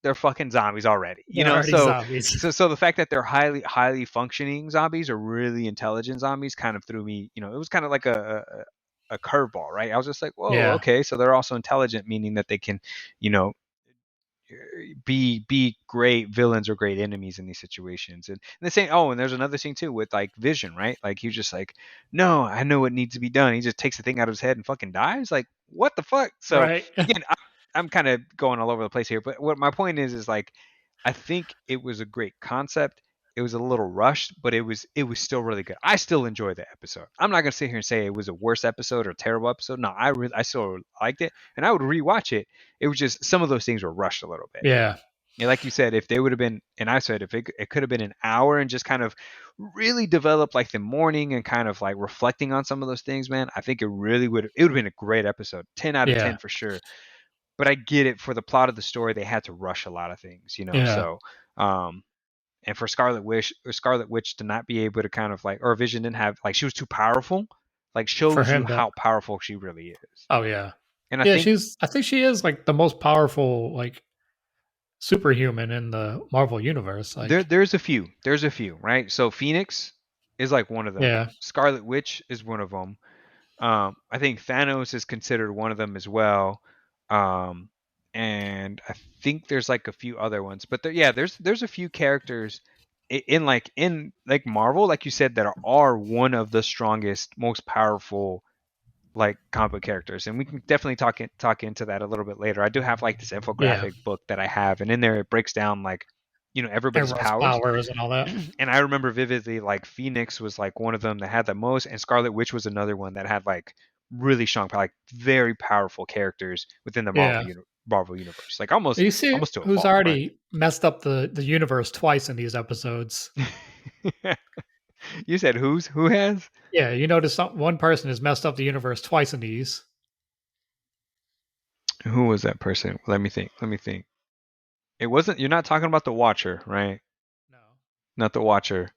they're fucking zombies already, They're already so zombies. so the fact that they're highly functioning zombies or really intelligent zombies kind of threw me. It was kind of like a curveball, right? I was just like, whoa, Yeah. okay, so they're also intelligent, meaning that they can you know be great villains or great enemies in these situations. And the same. Oh, and there's another thing too with like Vision, right? Like he's just like, no, I know what needs to be done. He just takes the thing out of his head and fucking dies. Like what the fuck? So Right. again, I'm kind of going all over the place here, but what my point is like, I think it was a great concept. It was a little rushed, but it was still really good. I still enjoyed the episode. I'm not gonna sit here and say it was a worst episode or a terrible episode. No, I still liked it, and I would rewatch it. It was just some of those things were rushed a little bit. Yeah. Yeah, like you said, if they would have been, and I said if it could have been an hour and just kind of really develop like the morning and kind of like reflecting on some of those things, man, I think it would have been a great episode, 10 out of 10 Yeah. for sure. But I get it for the plot of the story, they had to rush a lot of things, Yeah. So, and for Scarlet Witch to not be able to kind of like, or Vision didn't have like she was too powerful, like For shows you him to. how powerful she really is. Oh yeah. And I Yeah. think I think she is like the most powerful like superhuman in the Marvel universe. Like. there's a few, right? So Phoenix is like one of them. Yeah. Scarlet Witch is one of them. I think Thanos is considered one of them as well. Um, and I think there's like a few other ones, but yeah, there's a few characters in Marvel, like you said, that are one of the strongest, most powerful like comic book characters, and we can definitely talk into that a little bit later. I do have like this Yeah. infographic book that I have, and in there it breaks down like everybody's Everyone's powers. powers and all that. And I remember vividly like Phoenix was like one of them that had the most, and Scarlet Witch was another one that had like really strong, like very powerful characters within the Yeah. Marvel universe, like almost You see almost to a who's fault, right? already messed up the universe twice in these episodes. You said who has? Yeah, you notice one person has messed up the universe twice in these. Who was that person? Let me think. Let me think. It wasn't. You're not talking about the Watcher, right? No. Not the Watcher.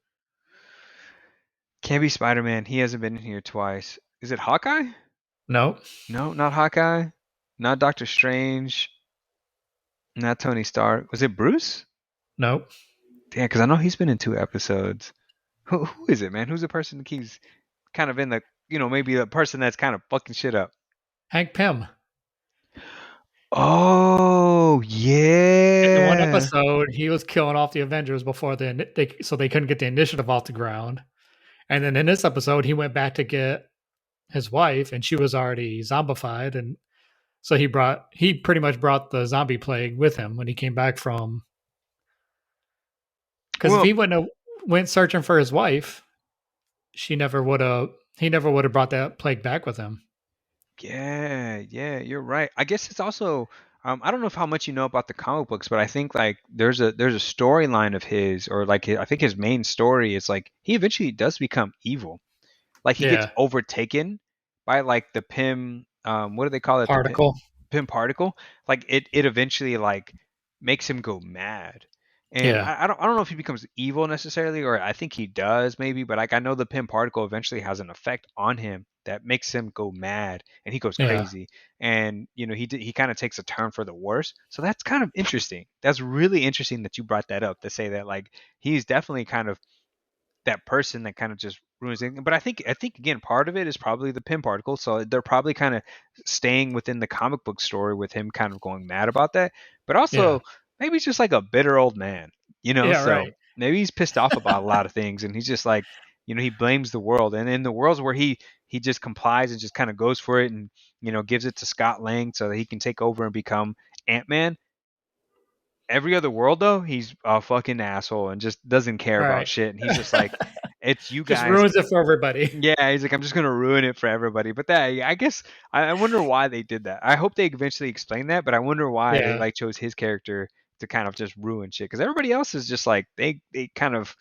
Can't be Spider-Man. He hasn't been in here twice. Is it Hawkeye? No. No, not Hawkeye. Not Doctor Strange. Not Tony Stark. Was it Bruce? No. Damn, because I know he's been in 2 episodes. Who is it, man? Who's the person that keeps kind of in the, maybe the person that's kind of fucking shit up? Hank Pym. Oh, In the one yeah. episode, he was killing off the Avengers before they couldn't get the initiative off the ground. And then in this episode, he went back to get his wife, and she was already zombified, and so he pretty much brought the zombie plague with him when he came back from. Because if Well, he wouldn't have went searching for his wife, she never would have. He never would have brought that plague back with him. yeah, yeah, you're right. I guess it's also I don't know if how much you know about the comic books, but I think like there's a storyline of his, or like I think his main story is like he eventually does become evil. Like he gets Yeah, overtaken by like the Pym, what do they call it, the Pym, particle. Pym particle. Like it eventually like makes him go mad. And Yeah, I don't know if he becomes evil necessarily, or I think he does maybe, but like I know the Pym particle eventually has an effect on him that makes him go mad and he goes yeah, crazy. And he kind of takes a turn for the worse. So that's kind of interesting. That's really interesting that you brought that up, to say that like he's definitely kind of that person that kind of just ruins it. But I think again, part of it is probably the pin particle. So they're probably kind of staying within the comic book story with him kind of going mad about that. But yeah, also maybe he's just like a bitter old man, yeah. So Right. maybe he's pissed off about a lot of things, and he's just like, he blames the world. And in the worlds where he just complies and just kind of goes for it, and gives it to Scott Lang so that he can take over and become Ant-Man. Every other world though, he's a fucking asshole and just doesn't care about Right. shit. And he's just like, it's you Just guys. ruins it for everybody. Yeah, he's like, I'm just gonna ruin it for everybody. But that, I guess, I wonder why they did that. I hope they eventually explain that, but I wonder why they Yeah, like chose his character to kind of just ruin shit. Because everybody else is just like they kind of,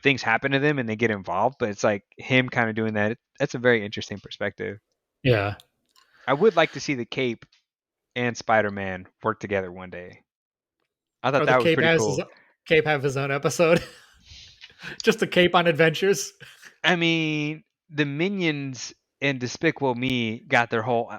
things happen to them and they get involved, but it's like him kind of doing that. That's a very interesting perspective. yeah. I would like to see the Cape and Spider-Man work together one day. I thought Or the that was pretty cool. Cape have his own episode. Just the Cape on adventures. I mean, the Minions and Despicable Me got their whole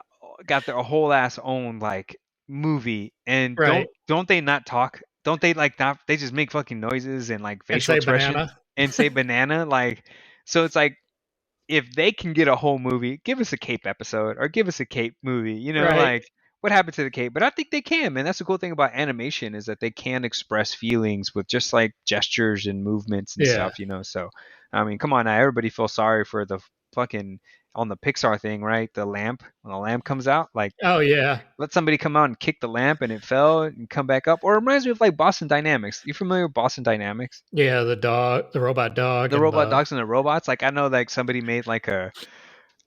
ass own like movie, and don't Right. don't they not talk? Don't they like not? They just make fucking noises and like And facial say expressions banana. and say banana. Like, so it's like, if they can get a whole movie, give us a Cape episode or give us a Cape movie. Right. Like, what happened to the Cape? But I think they can, man. That's the cool thing about animation, is that they can express feelings with just like gestures and movements and Yeah. stuff. So I mean, come on now, everybody feels sorry for the fucking on the Pixar thing, right? The lamp, when the lamp comes out, like, Oh yeah. let somebody come out and kick the lamp and it fell and come back up. Or it reminds me of like Boston Dynamics. You familiar with Boston Dynamics? Yeah. The dog, the robot dog, The and robot the dogs and the robots. Like, I know like somebody made like a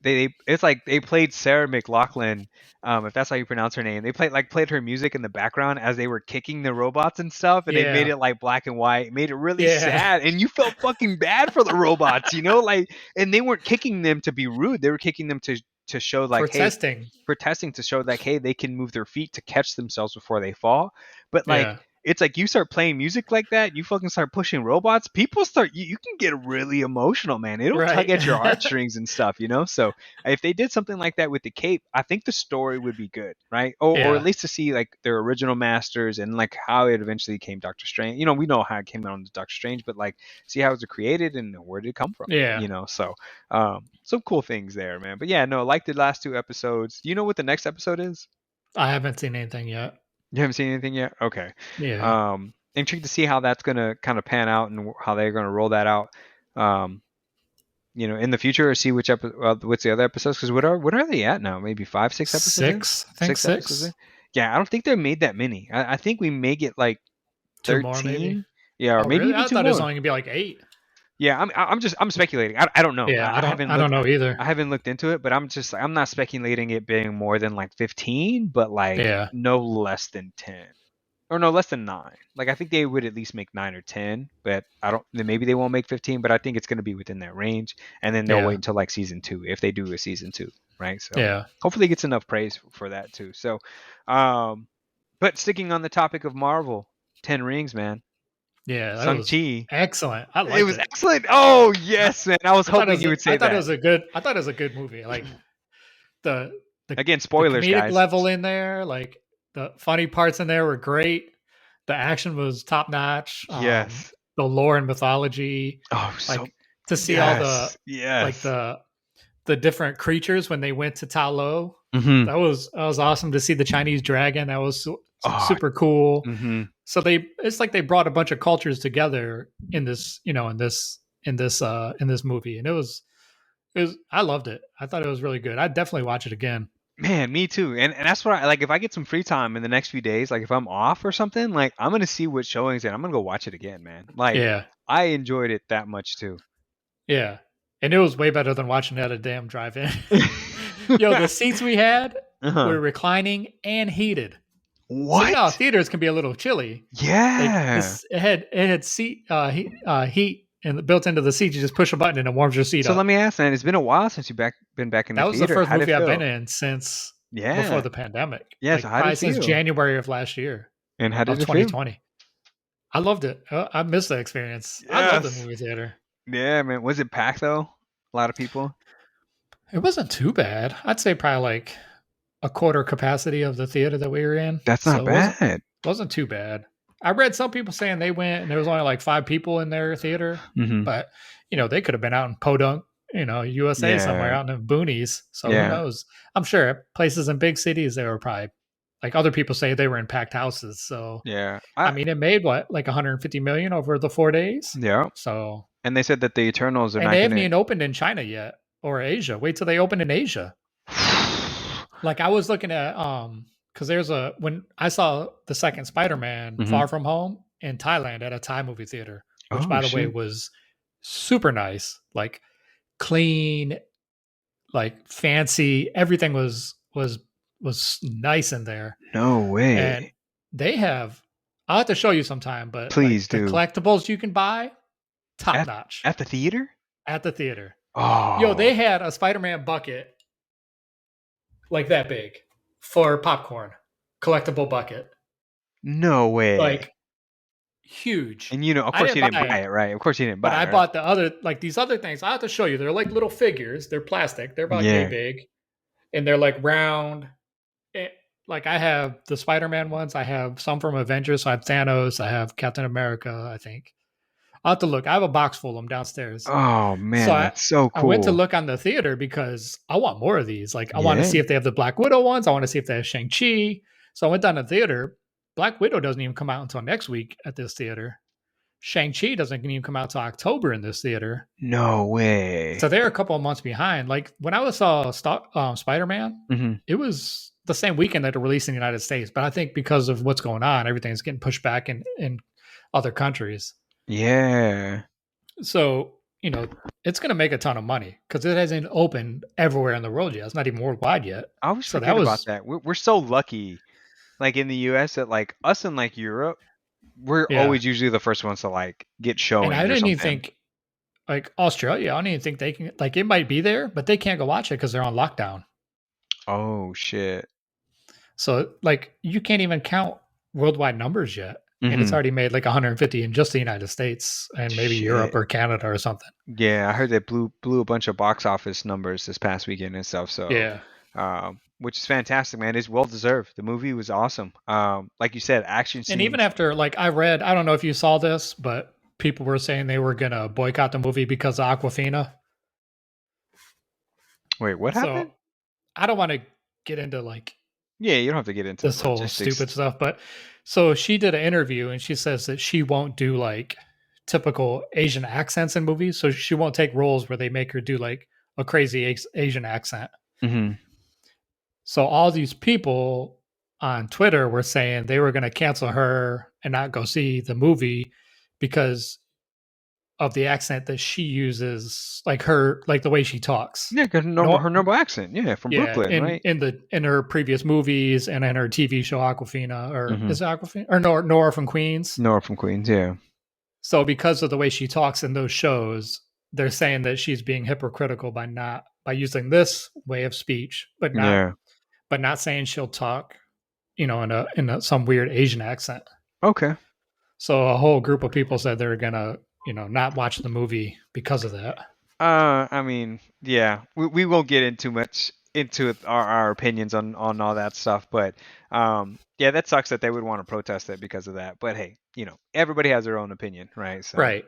it's like they played Sarah McLachlan, if that's how you pronounce her name. They played her music in the background as they were kicking the robots and stuff, and they made yeah, it like black and white. It made it really yeah. sad, and you felt fucking bad for the robots, like, and they weren't kicking them to be rude. They were kicking them to show For like, hey, testing. for testing, to show like, hey, they can move their feet to catch themselves before they fall. But like, Yeah. it's like you start playing music like that, you fucking start pushing robots, people start, you can get really emotional, man. It'll tug Right. at your heartstrings and stuff, So if they did something like that with the Cape, I think the story would be good, right? Or at yeah. least to see like their original masters and like how it eventually came Doctor Strange. We know how it came out on the Doctor Strange, but like, see how it was created and where did it come from, Yeah. So some cool things there, man. But yeah, no, like the last two episodes. Do you know what the next episode is? I haven't seen anything yet. You haven't seen anything yet? Okay. Yeah. Intrigued to see how that's gonna kind of pan out and how they're gonna roll that out. Um, in the future, or see what's the other episodes, because what are they at now? Maybe 5, 6 episodes in? Six. I think 6 episodes in? six. Yeah, I don't think they made that many. I think we may get like Two more maybe. 13. Yeah, or Oh maybe really? even I two thought it was more. only gonna be like 8. Yeah, I'm speculating. I don't know. Yeah. I haven't I don't looked. know either. I haven't looked into it, but I'm not speculating it being more than like 15, but like Yeah. no less than 10. Or no, less than 9. Like, I think they would at least make 9 or 10, but I don't. Maybe they won't make 15, but I think it's going to be within that range. And then they'll wait Yeah. until like season 2 if they do a season 2, right? So Yeah. hopefully it gets enough praise for that too. So, um, but sticking on the topic of Marvel, 10 Rings, man, Yeah. That was Shang-Chi. excellent. I It liked was it. excellent. Oh I, yes, man. I was I thought it hoping was you a, would say that. I thought it was a good movie. Like the the Again, the spoilers, comedic guys. level in there, like the funny parts in there were great. The action was top notch. Yes. the lore and mythology, Oh, so like to see all the yes, like yes. the different creatures when they went to Ta Lo. Mm-hmm. That was awesome to see the Chinese dragon. That was Oh, super cool. mm-hmm. So it's like they brought a bunch of cultures together in this, in this movie, and it was I loved it. I thought it was really good. I'd definitely watch it again. Man, me too. And that's what I like. If I get some free time in the next few days, like if I'm off or something, like I'm gonna see what showings and I'm gonna go watch it again, man. Like Yeah, I enjoyed it that much too. yeah, and it was way better than watching it at a damn drive-in. Yo, the seats we had Uh-huh. were reclining and heated. So you know how What? theaters can be a little chilly. Like Yeah. this, it had heat and built into the seat. You just push a button and it warms your seat So let up. me ask, man. It's been a while since been back in the That was the theater. first How'd it movie I've been feel? in since before Yeah. the pandemic. Yeah. So Like how'd probably it since feel? January of last year And how of did it feel? 2020. I loved it. I missed the experience. I love the Yes. movie theater. Yeah, man. Was it packed though? A lot of people. It wasn't too bad. I'd say probably like a quarter capacity of the theater that we were in. That's not So it wasn't bad. wasn't too bad. I read some people saying they went and there was only like 5 people in their theater, Mm-hmm. but they could have been out in Podunk, USA somewhere Yeah. out in the boonies. So who Yeah. knows? I'm sure places in big cities they were probably like other people say they were in packed houses. So Yeah. I mean, it made what like 150 million over the 4 days. Yeah. So And they said that the Eternals are and not they haven't gonna. even opened in China yet or Asia. Wait till they open in Asia. Like I was looking at because there's a when I saw the second Spider-Man Hmm. Far From Home in Thailand at a Thai movie theater, which Oh by the way shit! was super nice, like clean, like fancy. Everything was nice in there. No And way! they have I'll have to show you sometime, but like Please the do. collectibles you can buy, top At notch at the theater? at the theater. Yo, they Oh, had a Spider-Man bucket like that big for popcorn, collectible bucket. no way! Like huge. And of I course didn't you didn't buy buy it, it, right? Of course you didn't but buy I it, right? bought the other like these other things. I have to show you. They're like little figures. They're plastic. They're about yay Yeah. big, and they're like round. Eh, Like I have the Spider-Man ones. I have some from Avengers. So I have Thanos. I have Captain America. I think I'll have to look. I have a box full of them downstairs. Oh So man, I that's so I went to cool. look on the theater because I want more of these. Like I want to Yeah. see if they have the Black Widow ones. I want to see if they have Shang-Chi. So I went down to the theater. Black Widow doesn't even come out until next week at this theater. Shang-Chi doesn't even come out till October in this theater. No So way. they're a couple of months behind. Like when I was saw Spider-Man, Hmm. it was the same weekend that it released in the United States. But I think because of what's going on, everything's getting pushed back in other countries. Yeah. So, it's going to make a ton of money because it hasn't opened everywhere in the world yet. It's not even worldwide yet. I always So that forget about was, that. We're so lucky, like in the U.S. that like us in like Europe, we're yeah. always usually the first ones to like get And I showings or didn't even something. think, like Australia, I don't even think they can, like it might be there, but they can't go watch it because they're on lockdown. Oh shit. So, like, you can't even count worldwide numbers yet. And it's Hmm. already made like 150 in just the United States and maybe Europe Shit. or Canada or something. Yeah, I heard they blew a bunch of box office numbers this past weekend and stuff. So, Yeah. which is fantastic, man. It's well deserved. The movie was awesome. Like you said, action And even scenes. after, like, I don't know if you saw this, but people were saying they were going to boycott the movie because of Aquafina. Wait, what happened? So I don't want to get into like Yeah, you don't have to get into the this whole logistics. stupid stuff, but so she did an interview and she says that she won't do like typical Asian accents in movies. So she won't take roles where they make her do like a crazy Asian accent. Hmm. So all these people on Twitter were saying they were going to cancel her and not go see the movie because of the accent that she uses, like the way she talks. Yeah, cause No, her normal accent. Yeah, from yeah, Brooklyn, right? in her previous movies and in her TV show Aquafina, or Hmm. is it Aquafina or Nora from Queens? Nora from Queens. Yeah. So because of the way she talks in those shows, they're saying that she's being hypocritical by using this way of speech, Yeah. but not saying she'll talk, in some weird Asian accent. Okay. So a whole group of people said they're gonna, not watch the movie because of that. I mean, yeah, we won't get into much into our opinions on all that stuff. But yeah, that sucks that they would want to protest it because of that. But hey, everybody has their own opinion, right? So Right.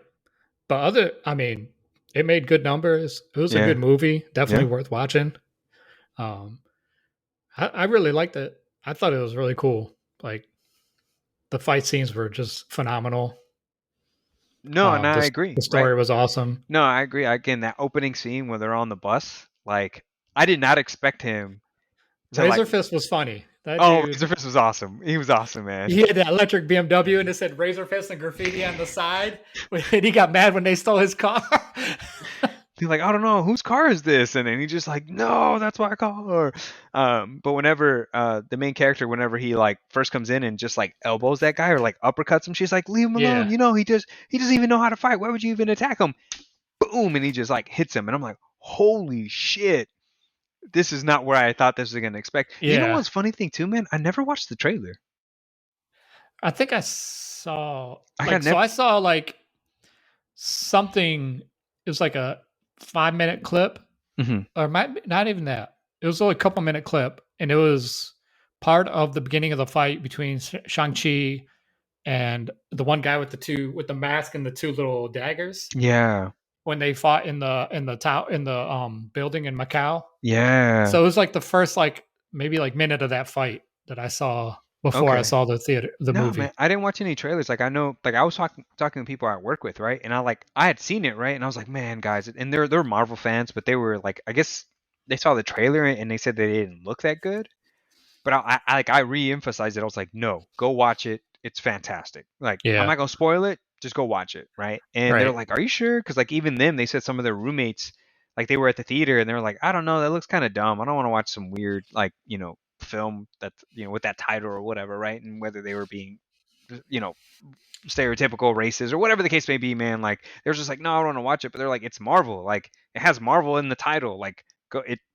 But I mean, it made good numbers. It was a yeah, good movie. Definitely yeah. worth watching. Um, I really liked it. I thought it was really cool. Like the fight scenes were just phenomenal. No, and I The agree, right? story was awesome. No, I agree. Again, that opening scene when they're on the bus, like I did not expect him to like. Razor Fist was funny. That Oh, dude, Razorfist was awesome. He was awesome, man. he had that electric BMW and it said Razor Fist and graffiti on the side. And he got mad when they stole his car. He's like, I don't know whose car is this, and then he just like, no, that's my car. But whenever the main character, whenever he like first comes in and just like elbows that guy or like uppercuts him, she's like, leave him alone. Yeah. He doesn't even know how to fight. Why would you even attack him? Boom, and he just like hits him, and I'm like, holy shit. This is not where I thought this was gonna expect. You know Yeah. what's funny thing too, man? I never watched the trailer. I think I saw I got like so never. I saw like something it was like a 5 minute clip Hmm. or might not even that. It was only a couple minute clip and it was part of the beginning of the fight between Shang-Chi and the one guy with the mask and the two little daggers Yeah, when they fought in the building in Macau. yeah. So it was like the first like maybe like minute of that fight that I saw before I Okay. saw the No, man, movie. I didn't watch any trailers. Like I know, like I was talking to people I work with, right? And I had seen it, right? And I was like, man, guys, and they're Marvel fans, but they were like, I guess they saw the trailer and they said they didn't look that good. But I re-emphasized it. I was like, no, go watch it. It's fantastic. Like I'm Yeah. not gonna spoil it. Just go watch it, right? And they're Right. like, are you sure? Because like even them, they said some of their roommates, like they were at the theater and they were like, I don't know, that looks kind of dumb. I don't want to watch some weird like film that's with that title or whatever, right? And whether they were being you know stereotypical races or whatever the case may be, man. Like they're just like, no, I don't want to watch it, but they're like, it's Marvel, like it has Marvel in the title, like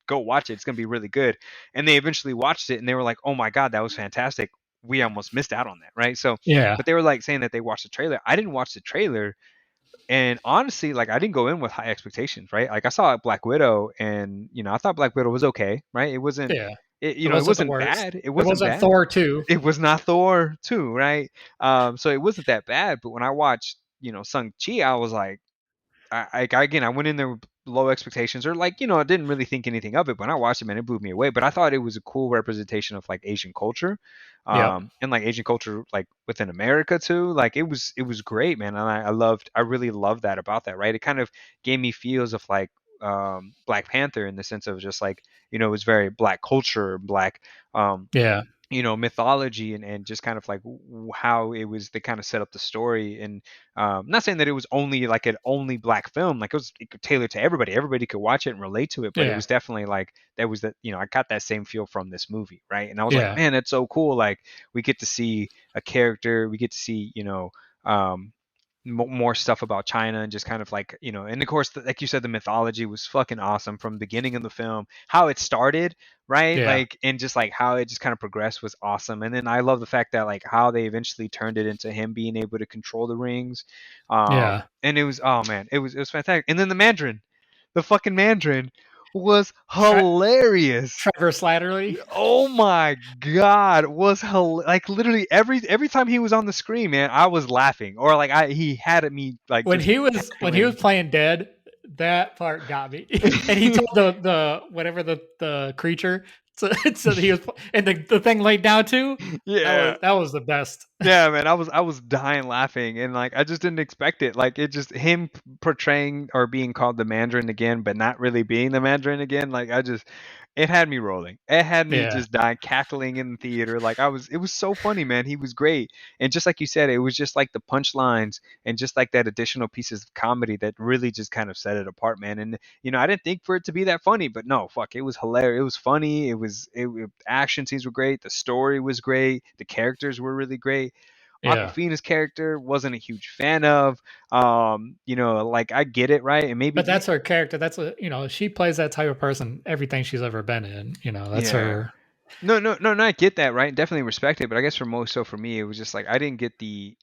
go watch it, it's gonna be really good. And they eventually watched it and they were like, oh my god, that was fantastic. We almost missed out on that, right? So, Yeah. but they were like saying that they watched the trailer. I didn't watch the trailer, and honestly, like I didn't go in with high expectations, right? Like I saw Black Widow, and I thought Black Widow was okay, right? It wasn't, Yeah. It it wasn't the wasn't worst. bad. It It wasn't wasn't bad. Thor 2. It was not Thor 2, right? So it wasn't that bad. But when I watched, Shang-Chi, I was like, again, I went in there with low expectations, or like, I didn't really think anything of it. But when I watched it, man, it blew me away. But I thought it was a cool representation of like Asian culture, Yep. and like Asian culture, like within America too. Like it was great, man. And I really loved that about that, right? It kind of gave me feels of like Black Panther in the sense of just like, it was very black culture, black um Yeah. mythology, and just kind of like how it was, they kind of set up the story. And not saying that it was only like an only black film, like it could tailor to everybody could watch it and relate to it, but it Yeah. was definitely like that was that, I got that same feel from this movie, right? And I was like, Yeah. man, that's so cool. Like we get to see a character, we get to see um more stuff about China, and just kind of like, and of course, like you said, the mythology was fucking awesome from the beginning of the film. How it started, right? Yeah. Like, and just like how it just kind of progressed was awesome. And then I love the fact that like how they eventually turned it into him being able to control the rings. Yeah. And it was, oh man, it was fantastic. And then the fucking Mandarin was Tre- hilarious. Trevor Slattery. Oh my god, like literally every time he was on the screen, man, I was laughing, or like he had me like just When he was cackling. playing dead, that part got me. And he told the whatever the creature so he was and the thing laid down too. Yeah. That was the best. Yeah, man, I was dying laughing, and like I just didn't expect it. Like it just him portraying or being called the Mandarin again, but not really being the Mandarin again. Like it had me rolling. It had me Yeah. just dying, cackling in the theater. Like it was so funny, man. He was great, and just like you said, it was just like the punchlines and just like that additional pieces of comedy that really just kind of set it apart, man. And I didn't think for it to be that funny, but no, fuck, it was hilarious. It was funny. Action scenes were great. The story was great. The characters were really great. Yeah. Aquafina's character wasn't a huge fan of. Like I get it, right? And But maybe, that's her character. That's she plays that type of person everything she's ever been in. That's yeah. her. No, no, no, no. I get that, right? Definitely respect it, but I guess for most, so for me, it was just like I didn't get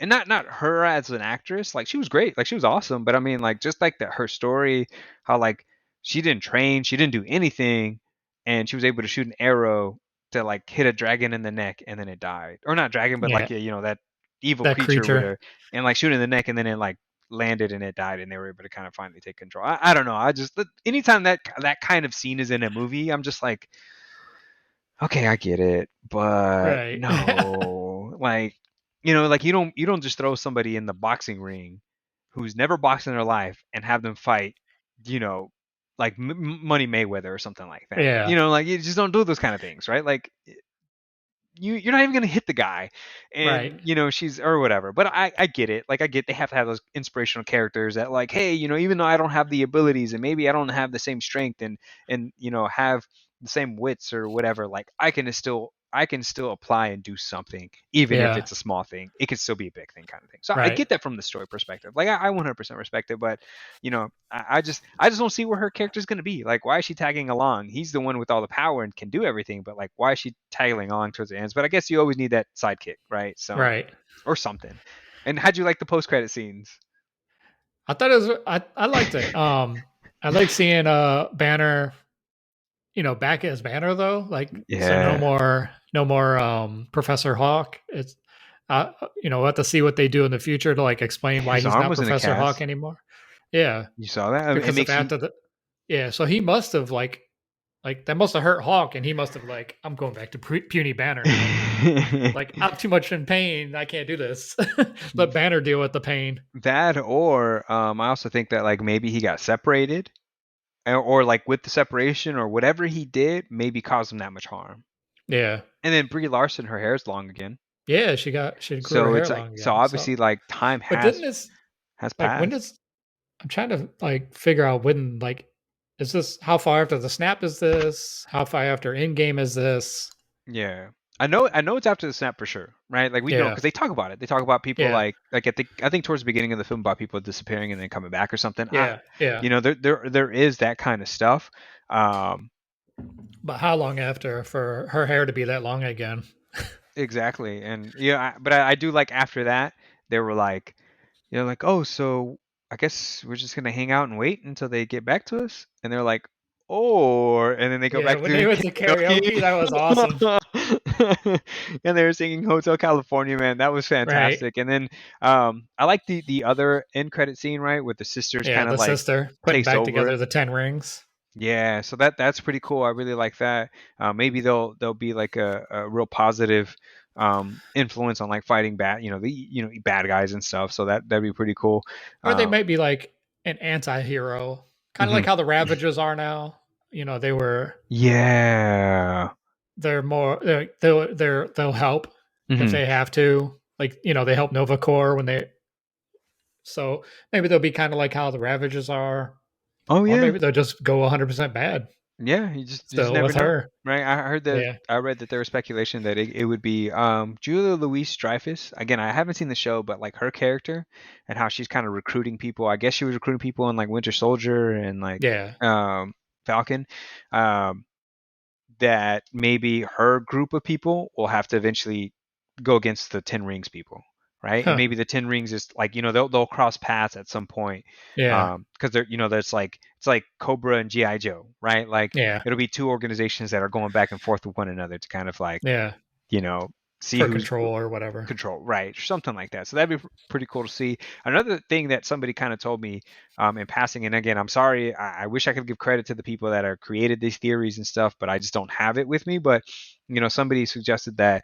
and not her as an actress. Like she was great, like she was awesome, but I mean, like just like that her story, how like she didn't train, she didn't do anything, and she was able to shoot an arrow to like hit a dragon in the neck, and then it died. Or not dragon, but Yeah, like that evil that creature creature. and like shoot it in the neck, and then it like landed and it died, and they were able to kind of finally take control. I don't know. I just anytime that kind of scene is in a movie, I'm just like, okay, I get it, but Right. no, like like you don't just throw somebody in the boxing ring who's never boxed in their life and have them fight, you know, like Money Mayweather or something like that. Yeah. Like you just don't do those kind of things, right? Like you're not even gonna hit the guy, Right. and she's or whatever. But I get it. Like I get they have to have those inspirational characters that like, hey, even though I don't have the abilities and maybe I don't have the same strength and have the same wits or whatever, like I can still apply and do something, even if Yeah. it's a small thing. It can still be a big thing, kind of thing. So I Right. get that from the story perspective. Like I 100% respect it, but I just don't see where her character's gonna be. Like, why is she tagging along? He's the one with all the power and can do everything, but like, why is she tagging along towards the ends? But I guess you always need that sidekick, right? So Right. or something. And how'd you like the post credit scenes? I thought it was I liked it. I like seeing Banner, back as Banner though. Like so Yeah, no more Professor Hawk. It's we'll have to see what they do in the future to like explain why his he's arm not was in a Professor Hawk cast. anymore. Yeah. You saw that? I mean, it Because of makes you. after the yeah, so he must have like that must have hurt Hawk and he must have like, I'm going back to puny Banner now. Like I'm too much in pain. I can't do this. Let Banner deal with the pain. That or I also think that like maybe he got separated, or like with the separation or whatever he did, maybe caused him that much harm. Yeah. And then Brie Larson, her hair's long again. Yeah, she grew her So hair it's like long so again. So, obviously like time but didn't has this has like when passed. does I'm trying to like figure out when like is this how far after the snap is this? How far after in game is this? Yeah. I know it's after the snap for sure, right? Like we know Yeah. because they talk about it. They talk about people Yeah. I think towards the beginning of the film about people disappearing and then coming back or something. Yeah. Yeah. There is that kind of stuff. Um But how long after for her hair to be that long again? exactly. And but I do like after that they were like like, "Oh, so I guess we're just gonna hang out and wait until they get back to us." And they're like, "Or," and then they go Yeah, back when to they the went to karaoke, that was awesome. karaoke, and they were singing Hotel California. Man, that was Right. fantastic. And then I like the other end credit scene, right, with the sisters Yeah, kind of the like sister putting takes back over together it. the 10 rings. Yeah, so that's pretty cool. I really like that. Maybe they'll be like a real positive influence on like fighting bad the bad guys and stuff. So that'd be pretty cool. Or they Um, might be like an anti-hero, kind of like mhm. how the Ravagers are now. Yeah. They're more they'll help if Hmm. they have to. Like, they help Nova Corps when they so maybe they'll be kind of like how the Ravagers are, Oh or yeah. maybe they'll just go 100% bad Yeah, you just still never with know, her. right? Yeah. I read that there was speculation that it would be Julia Louise Dreyfus. Again, I haven't seen the show, but like her character and how she's kind of recruiting people. I guess she was recruiting people in like Winter Soldier and like Yeah. Falcon. Um, that maybe her group of people will have to eventually go against the Ten Rings people, right? And Huh. maybe the Ten Rings is like they'll cross paths at some point, Yeah. because they're that's like it's like Cobra and GI Joe, right? Like Yeah. it'll be two organizations that are going back and forth with one another to kind of like Yeah. you know see For who's control or whatever. control, right? Something like that. So that'd be pretty cool to see. Another thing that somebody kind of told me in passing, and again, I'm sorry, I wish I could give credit to the people that are created these theories and stuff, but I just don't have it with me. But somebody suggested that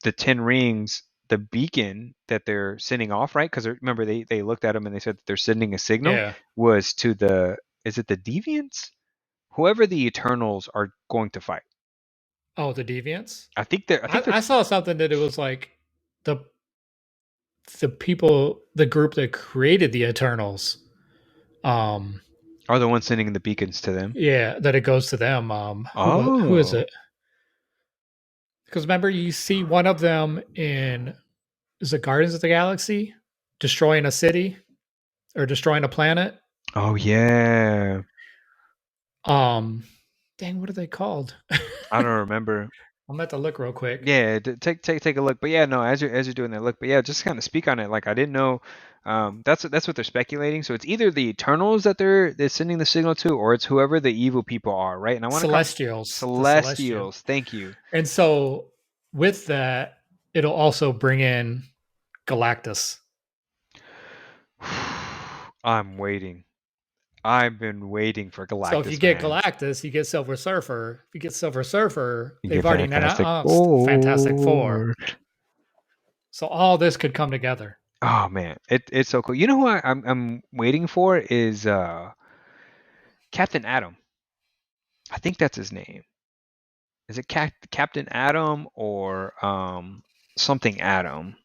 the Ten Rings, the beacon that they're sending off, right? Because remember they looked at them and they said that they're sending a signal Yeah. was to the is it the Deviants? Whoever the Eternals are going to fight. Oh, the Deviants? I think they're I saw something that it was like the the group that created the Eternals. Um, are the ones sending the beacons to them. yeah, that it goes to them. Who is Oh. it? Because remember, you see one of them in is it Guardians of the Galaxy destroying a city or destroying a planet. Oh yeah. Um, dang, what are they called? I don't remember. I'm about to look real quick. Yeah, take a look. But yeah, no, as you're doing that look. But yeah, just kind of speak on it. Like I didn't know. That's what they're speculating. So it's either the Eternals that they're sending the signal to, or it's whoever the evil people are, right? And I want to come Celestials, the Celestial. Celestials. Thank you. And so with that, it'll also bring in Galactus. I'm waiting. I've been waiting for So if you Galactus, get man. Galactus, you get Silver Surfer. If you get Silver Surfer, You they've get already Fantastic announced Fantastic Four. Four. So all this could come together. Oh man, it's so cool. You know who I'm waiting for is Captain Atom. I think that's his name. Is it Captain Atom or something Atom?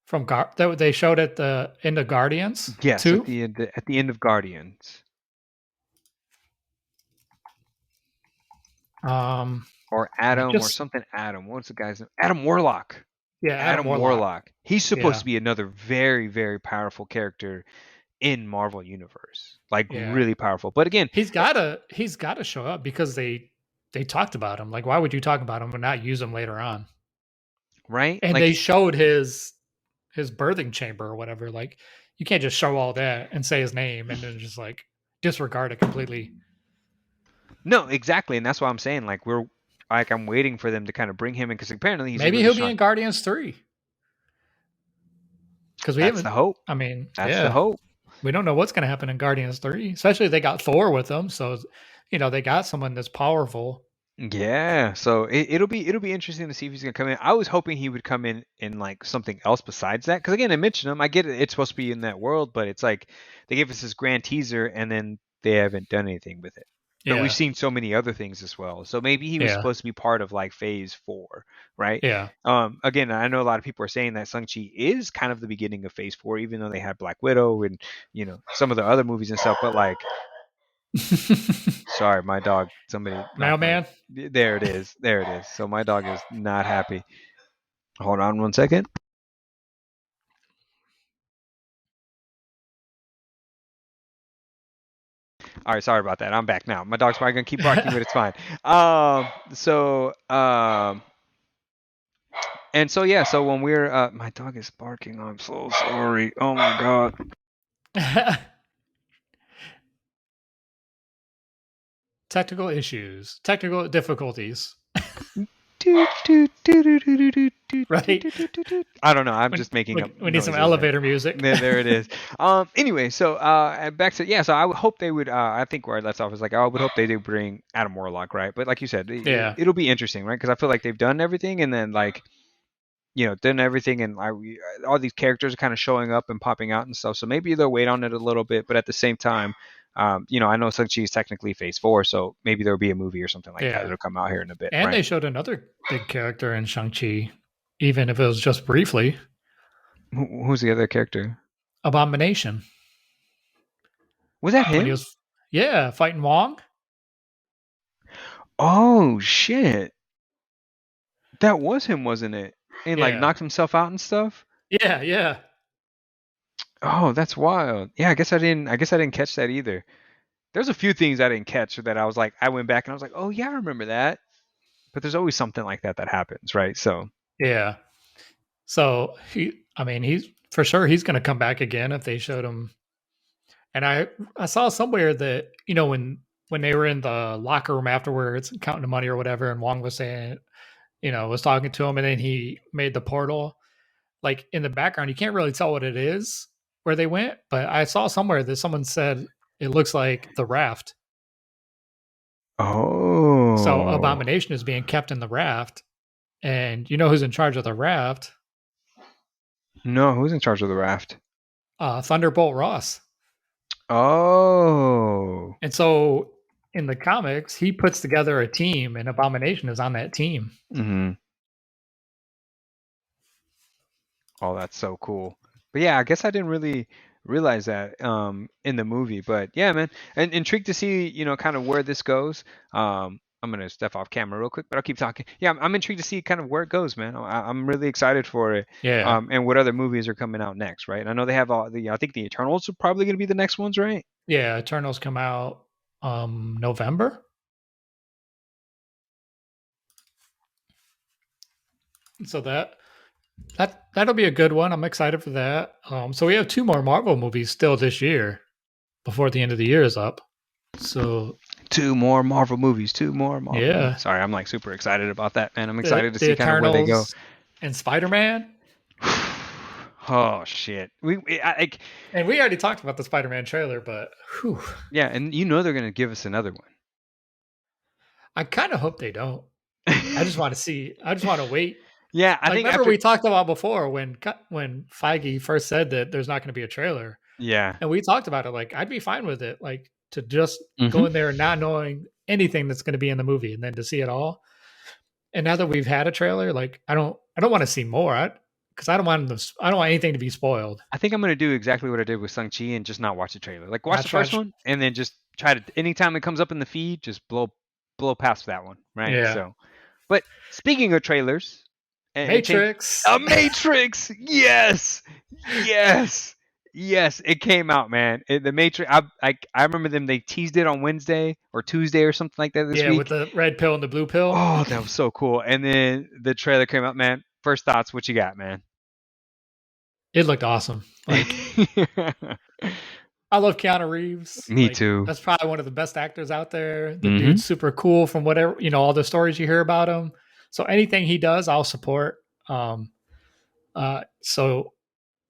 From that they showed at the end of Guardians Yes, too. at the end of Guardians. Um, Or I Adam or just something Adam. What's the guy's name? Adam Warlock. yeah, Adam Adam Warlock. Warlock. He's supposed Yeah, to be another very, very powerful character in Marvel Universe. Like yeah. really powerful. But again, He's gotta show up because they talked about him. Like, why would you talk about him and not use him later on? right? And they Like showed his birthing chamber or whatever. Like, you can't just show all that and say his name and then just like disregard it completely. no, exactly. And that's why I'm saying I'm waiting for them to kind of bring him in because apparently he's a Maybe really he'll be strong. in Guardians 3 because we That's the haven't. hope. I mean, That's the yeah, hope. we don't know what's going to happen in Guardians 3, especially if they got Thor with them. So, they got someone that's powerful. Yeah, so it'll be interesting to see if he's gonna come in. I was hoping he would come in like something else besides that, because again, I mentioned him. I get it; it's supposed to be in that world, but it's like they gave us this grand teaser and then they haven't done anything with it. But we've Yeah, seen so many other things as well. So maybe he was yeah, supposed to be part of like Phase 4, right? yeah. Again, I know a lot of people are saying that Shang-Chi is kind of the beginning of Phase 4, even though they had Black Widow and some of the other movies and stuff. But like sorry, my dog. Somebody knocked on it. Mailman. There it is. There it is. So my dog is not happy. Hold on 1 second. All right, sorry about that. I'm back now. My dog's probably gonna keep barking, but it's fine. So and so yeah. So when we're my dog is barking. I'm so sorry. Oh my god. Technical issues, technical difficulties, right? I don't know. I'm When just making up we need some noises. elevator music. There it is. Anyway, so back to yeah. So I would hope they would. I think where I left off is like I would hope they do bring Adam Warlock, right? But like you said, Yeah, it'll be interesting, right? Because I feel like they've done everything, and then like done everything, and all these characters are kind of showing up and popping out and stuff. So maybe they'll wait on it a little bit, but at the same time, I know Shang-Chi is technically Phase 4, so maybe there'll be a movie or something like that yeah. that'll come out here in a bit, And right? they showed another big character in Shang-Chi, even if it was just briefly. Who's the other character? Abomination. Was that When he him? was, yeah, fighting Wong. Oh shit, that was him, wasn't it? And like Yeah. knocked himself out and stuff. Yeah, yeah. Oh, that's wild. Yeah, I guess I didn't catch that either. There's a few things I didn't catch that I was like, I went back and I was like, oh yeah, I remember that. But there's always something like that that happens, right? So, Yeah. So I mean, he's for sure he's going to come back again if they showed him. And I saw somewhere that when they were in the locker room afterwards counting the money or whatever, and Wong was saying, was talking to him, and then he made the portal. Like in the background, you can't really tell what it is where they went, but I saw somewhere that someone said it looks like the raft. So oh Abomination is being kept in the raft, and you know who's in charge of the raft? no, who's in charge of the raft? Thunderbolt Ross. Oh, And so in the comics, he puts together a team, and Abomination is on that team. hmm oh, that's so cool. But yeah, I guess I didn't really realize that in the movie. But yeah, man, and intrigued to see kind of where this goes. I'm gonna step off camera real quick, but I'll keep talking. Yeah, I'm intrigued to see kind of where it goes, man. I'm really excited for it. Yeah, And what other movies are coming out next, right? And I know they have all the. I think the Eternals are probably gonna be the next ones, right? yeah. Eternals come out November. So that'll be a good one. I'm excited for that. So we have two more Marvel movies still this year before the end of the year is up. So Two more Marvel movies. Two more Marvel yeah, movies. Sorry, I'm like super excited about that, man. I'm the excited to the see kind of where they go. Eternals and Spider Man. Oh shit. And we already talked about the Spider Man trailer, but whew, Yeah, and you know they're gonna give us another one. I kind of hope they don't. I just want to see. I just want to wait. Yeah, I Like, think remember after. we talked about before when Feige first said that there's not going to be a trailer, Yeah. and we talked about it. Like, I'd be fine with it. Like to just go Hmm. in there not knowing anything that's going to be in the movie, and then to see it all. And now that we've had a trailer, like I don't want to see more because I don't want anything to be spoiled. I think I'm gonna do exactly what I did with Shang-Chi and just not watch the trailer. Like watch the That's why, first one and then just try to anytime it comes up in the feed, just blow past that one, right? yeah, So, but speaking of trailers and change, Matrix. a Matrix, yes, yes, yes, it came out, man. The Matrix. I remember them. They teased it on Wednesday or Tuesday or something like that this Yeah, with week. the red pill and the blue pill. Oh, that was so cool. And then the trailer came out, man. First thoughts, what you got, man? It looked awesome. Like I love Keanu Reeves. Me Like too. that's probably one of the best actors out there. The Hmm. dude's super cool from whatever, all the stories you hear about him. So anything he does, I'll support. So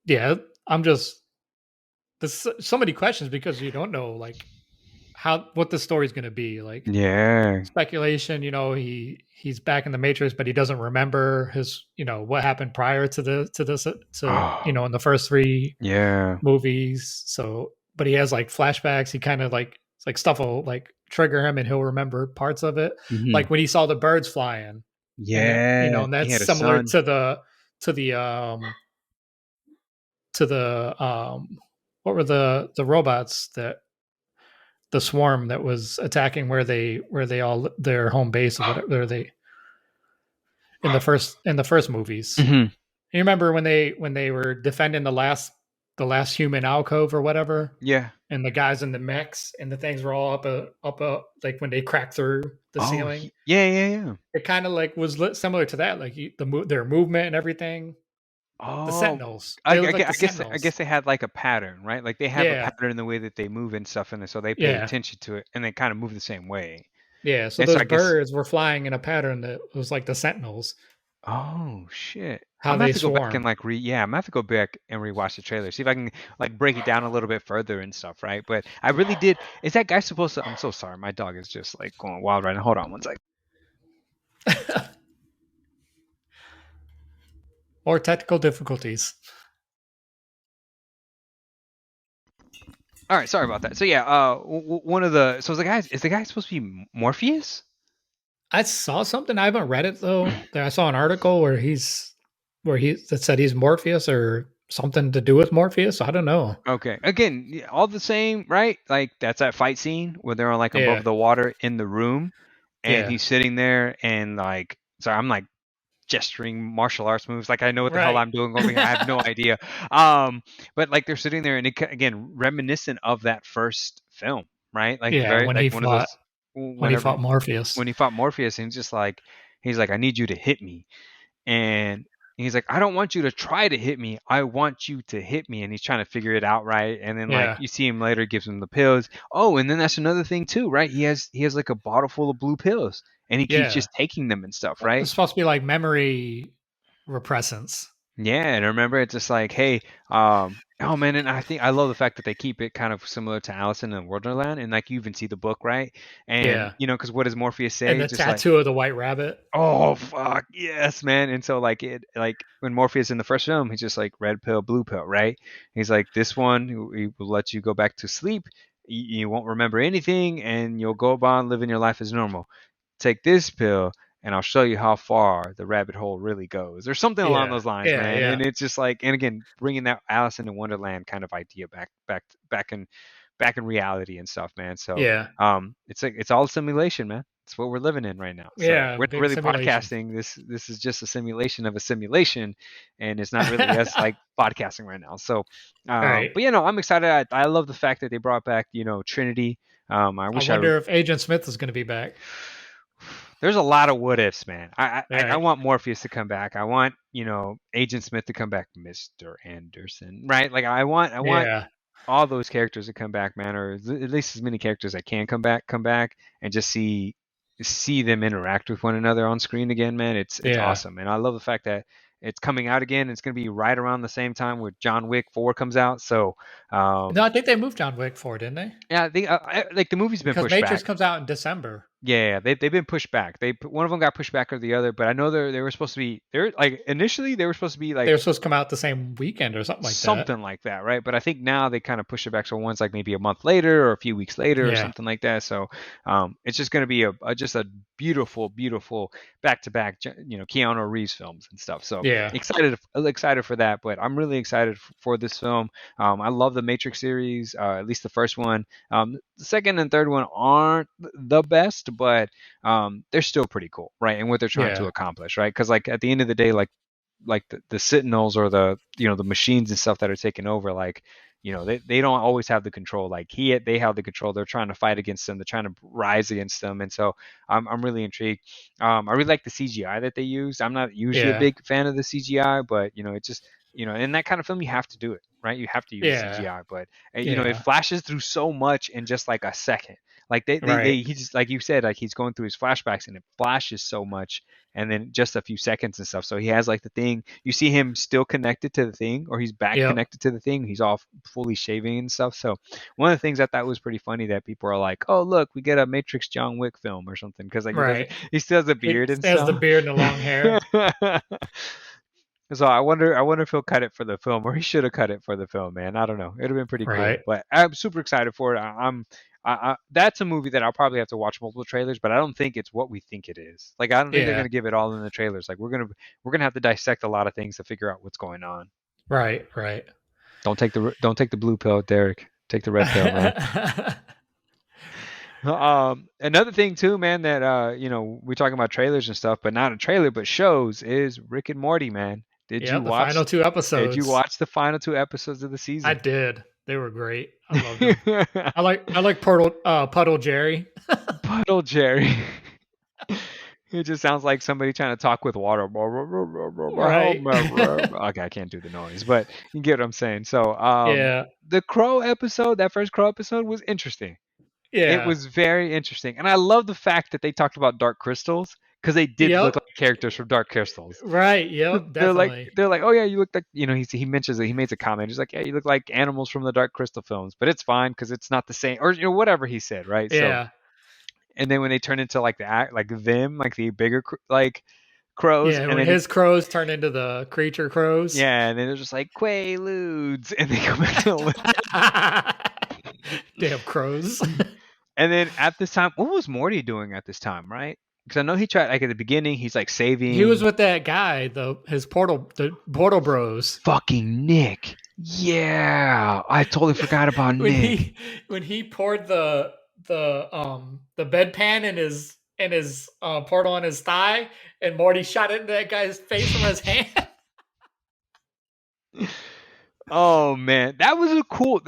yeah, I'm just there's so many questions because you don't know like how what the story's going to be. Like Yeah. speculation, he's back in the Matrix, but he doesn't remember what happened prior to this Oh, in the first three yeah. movies. So, but he has like flashbacks. He kind of like it's like stuff will like trigger him, and he'll remember parts of it. Hmm. Like when he saw the birds flying, Yeah. and He that's had a similar son. to the what were the robots that the swarm that was attacking where they all their home base or whatever they in the first movies. Hmm. You remember when they were defending the last human alcove or whatever, Yeah. and the guys in the mechs and the things were all up like when they cracked through the Oh, ceiling. yeah, yeah, yeah. It kind of like was similar to that, like their movement and everything. The Oh, Sentinels, they look like the I Sentinels. guess they had like a pattern, right? Like they have a Yeah, pattern in the way that they move and stuff, and so they pay yeah, attention to it, and they kind of move the same way. yeah. So And so those I guess, birds were flying in a pattern that was like the Sentinels, oh shit, I'm how gonna have they to go back and swarm. like yeah, I'm gonna have to go back and rewatch the trailer, see if I can like break it down a little bit further and stuff, right? But I really did. Is that guy supposed to? I'm so sorry, my dog is just like going wild right now. Hold on one second. Or technical difficulties. All right, sorry about that. So yeah, one of the so is the guy supposed to be Morpheus? I saw something. I haven't read it though. That I saw an article where he that said he's Morpheus or something to do with Morpheus. I don't know. Okay, again, all the same, right? Like that's that fight scene where they're like above Yeah, the water in the room, and yeah, he's sitting there and like, sorry, I'm like gesturing martial arts moves, like I know what the hell right. I'm doing over here. I have no idea. Um, but like they're sitting there and again reminiscent of that first film, right? Like Yeah, very when like he one of fought those when he whenever fought Morpheus. when he fought Morpheus, and he's like, I need you to hit me. And he's like, I don't want you to try to hit me. I want you to hit me. And he's trying to figure it out, right? And then like Yeah, you see him later, gives him the pills. Oh, and then that's another thing too, right? He has like a bottle full of blue pills, and he keeps yeah. just taking them and stuff, right? It's supposed to be like memory repressants. Yeah, and I remember it's just like, hey, oh man, and I think I love the fact that they keep it kind of similar to Alice in Wonderland, and like you even see the book, right? And Yeah, because what does Morpheus and say? the Just like, tattoo of the white rabbit. oh fuck yes, man. And so like when Morpheus in the first film, he's just like red pill, blue pill, right? He's like this one he will let you go back to sleep. You won't remember anything, and you'll go on living your life as normal. Take this pill, and I'll show you how far the rabbit hole really goes, or something along Yeah, those lines, yeah, man. yeah, And it's just like, and again, bringing that Alice in Wonderland kind of idea back in reality and stuff, man. So yeah, it's like it's all simulation, man. It's what we're living in right now. So yeah. we're not Big really simulation. podcasting. This is just a simulation of a simulation, and it's not really us like podcasting right now. So, All right. but I'm excited. I love the fact that they brought back Trinity. I I wish I wonder if Agent Smith is going to be back. There's a lot of what ifs, man. I Right. want Morpheus to come back. I want Agent Smith to come back, Mister Anderson, right? Like I want Yeah. all those characters to come back, man, or at least as many characters that can come back, and just see them interact with one another on screen again, man. It's Yeah. awesome, and I love the fact that it's coming out again. It's going to be right around the same time with John Wick 4 comes out. So, No, I think they moved John Wick for, didn't they? yeah, like the movie's been Because pushed Matrix back. comes out in December. Yeah, they've been pushed back. One of them got pushed back or the other, but I know they were supposed to be they're like initially they were supposed to be They like were supposed to come out the same weekend or something like that. something like that, right? But I think now they kind of push it back, so one's like maybe a month later or a few weeks later or Yeah. something like that. So it's just going to be just a beautiful, beautiful back to back, Keanu Reeves films and stuff. So Yeah. excited for that. But I'm really excited for this film. I love the Matrix series, at least the first one. The second and third one aren't the best, but they're still pretty cool, right? And what they're trying to Yeah. accomplish, right? Because like at the end of the day, like the sentinels or the machines and stuff that are taking over, like they don't always have the control. Like they have the control. They're trying to fight against them. They're trying to rise against them. And so I'm really intrigued. I really like the CGI that they used. I'm not usually a Yeah. big fan of the CGI, but it just in that kind of film you have to do it, right? You have to use Yeah. CGI, but it Yeah. flashes through so much in just like a second. Like Right. he just, like you said, like he's going through his flashbacks and it flashes so much, and then just a few seconds and stuff. So he has like the thing. You see him still connected to the thing, or he's back Yep. connected to the thing. He's all fully shaving and stuff. So one of the things I thought was pretty funny that people are like, "Oh, look, we get a Matrix John Wick film or something," because like Right. he still has a He beard and has the stuff. beard and the long hair. So I wonder if he'll cut it for the film, or he should have cut it for the film, man. I don't know. It'd have been pretty cool, Right. but I'm super excited for it. That's a movie that I'll probably have to watch multiple trailers, but I don't think it's what we think it is. Like I don't think they're Yeah. gonna give it all in the trailers. Like we're gonna have to dissect a lot of things to figure out what's going on. Right. Right. Don't take the blue pill, Derek. Take the red pill, man. Another thing too, man, that we're talking about trailers and stuff, but not a trailer, but shows, is Rick and Morty, man. Did Yeah. you The watch? final two Did you episodes. watch the final two episodes of the I season? did. They were great. I loved them. I like Puddle Jerry. Puddle Jerry. It just sounds like somebody trying to talk with water. Right. Okay, I can't do the noise, but you get what I'm saying. So, Yeah. the Crow episode, that first Crow episode, was interesting. It Yeah. was very interesting, and I love the fact that they talked about Dark Crystals because they did look Yep. like characters from Dark Crystals. Right. Yep. They're like Definitely. they're like, oh yeah, you look like he mentions it. He makes a comment. He's like, yeah, you look like animals from the Dark Crystal films, but it's fine because it's not the same, or whatever he said, right? So, Yeah. and then when they turn into like the act, like them, like the bigger like crows, Yeah. and When then his crows turn into the creature crows. yeah, and then they're just like Quaaludes, and they go back to Damn crows. and then at this time, what was Morty doing at this time, right? Because I know he tried, like at the beginning, he's like He was saving with that guy, the Portal Bros. fucking Nick. Yeah, I totally forgot about when Nick. he poured the bedpan in his portal on his thigh, and Morty shot it in that guy's face from his hand. Oh man, that was a cool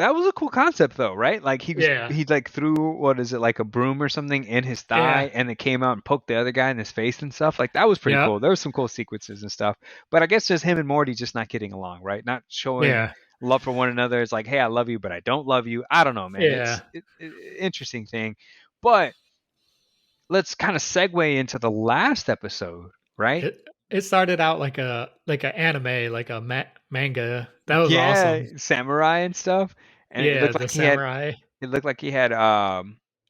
concept though, right? Like Yeah. he like threw, what is it, like a broom or something in his thigh, Yeah. and it came out and poked the other guy in his face and stuff. Like that was pretty Yep. cool. There was some cool sequences and stuff. But I guess just him and Morty just not getting along, right? Not showing Yeah. love for one another. It's like, hey, I love you, but I don't love you. I don't know, man. Yeah. It's interesting thing. But let's kind of segue into the last episode, right? It started out like a anime, like a manga. That was Yeah, awesome. samurai and stuff. And it Yeah, looked the like he had samurai, it looked like he had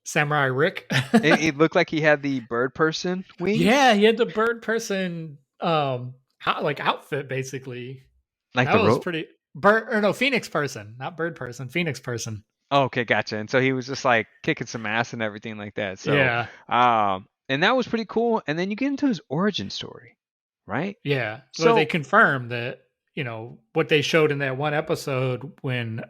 Samurai Rick. it looked like he had the bird person wings, Yeah, he had the bird person like outfit basically. like That the was rope. pretty bird or no, Phoenix person, not bird person, Phoenix person. Oh, okay, gotcha. And so he was just like kicking some ass and everything like that. So, Yeah. and that was pretty cool. And then you get into his origin story, right? Yeah. Well, they So, confirmed that, what they showed in that one episode when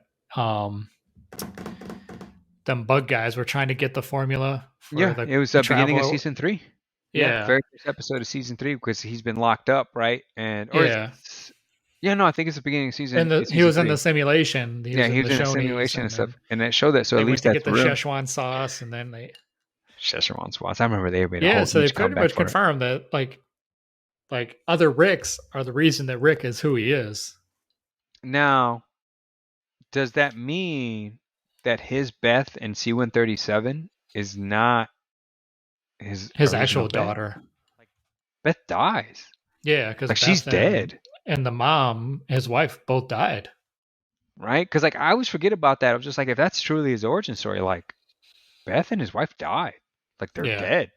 them bug guys were trying to get the formula for yeah, the it was the beginning of travel. season 3. Yeah, Yeah. very first episode of season 3, because he's been locked up, right? And Yeah. yeah, no, I think it's the beginning of And he season was in 3. the simulation. He Yeah, was he in was the in a Shoney's, simulation and and stuff, then and it showed that. So they at went least to that's get the real. Szechuan sauce, and then they Szechuan spots. I remember they made a Yeah, whole so they huge pretty comeback much for it. confirmed that like other Ricks are the reason that Rick is who he is. Now, does that mean that his Beth in C-137 is not his His original actual Beth? daughter. Like Beth dies. Yeah, because Like she's Beth dead, and the mom, his wife, both died. right? Because like I always forget about that. I was just like, if that's truly his origin story, like Beth and his wife died. Like they're Yeah, dead.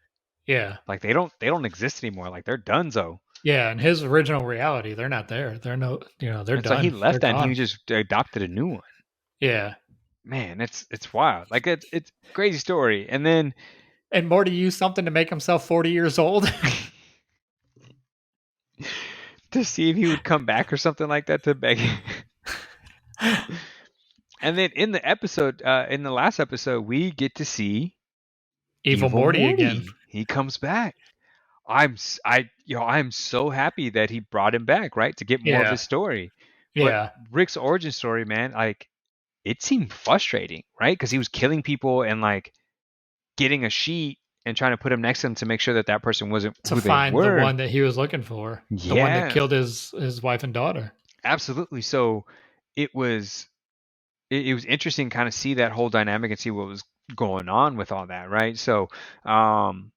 yeah, Like they don't exist anymore. Like they're donezo. yeah. In his original reality, they're not there. They're no, they're And so he done. They're left that and he gone. just adopted a new one. Yeah. Man, it's wild. Like it's crazy story. And then And Morty used something to make himself 40 years old. to see if he would come back or something like that to beg. And then in the episode, in the last episode, we get to see Evil Evil Morty again. Morty. He comes back. I'm so happy that he brought him back, right, to get more of Yeah, his story. But yeah. Rick's origin story, man, like it seemed frustrating, right? Because he was killing people and like getting a sheet and trying to put him next to him to make sure that that person wasn't To who they find the were. one that he was looking for, the one that Yeah, killed his wife and daughter. absolutely. So it was it was interesting kind of see that whole dynamic and see what was going on with all that, right? So um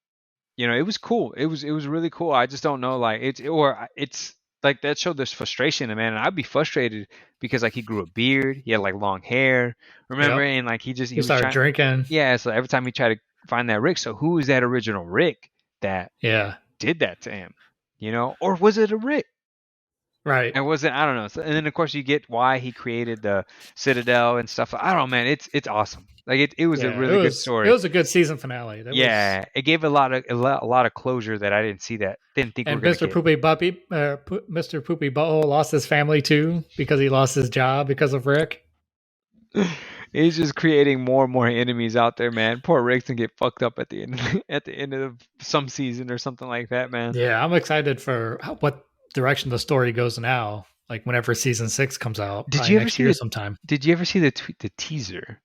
it was cool. It was really cool. I just don't know, like it's like that showed this frustration in man, and I'd be frustrated because like he grew a beard, he had like long hair, remember, Yep. and like he He was started trying, drinking. yeah. So every time he tried to find that Rick, so who is that original Rick that Yeah. did that to him, or was it a Rick? Right. And was it? I don't know. So, and then of course you get why he created the Citadel and stuff. I don't know, man. It's awesome. Like it was a Yeah. really good It story. was a good season finale. That was. Yeah, it gave a lot of closure that I didn't think we were And gonna Mr. get. Mr. Poopy Butthole lost his family too because he lost his job because of Rick. He's just creating more and more enemies out there, man. Poor Rick's gonna get fucked up at the end at the end of some season or something like that, man. Yeah, I'm excited for what direction the story goes now. Like whenever season 6 comes out, Did probably you ever next see year the sometime. Did you ever see the teaser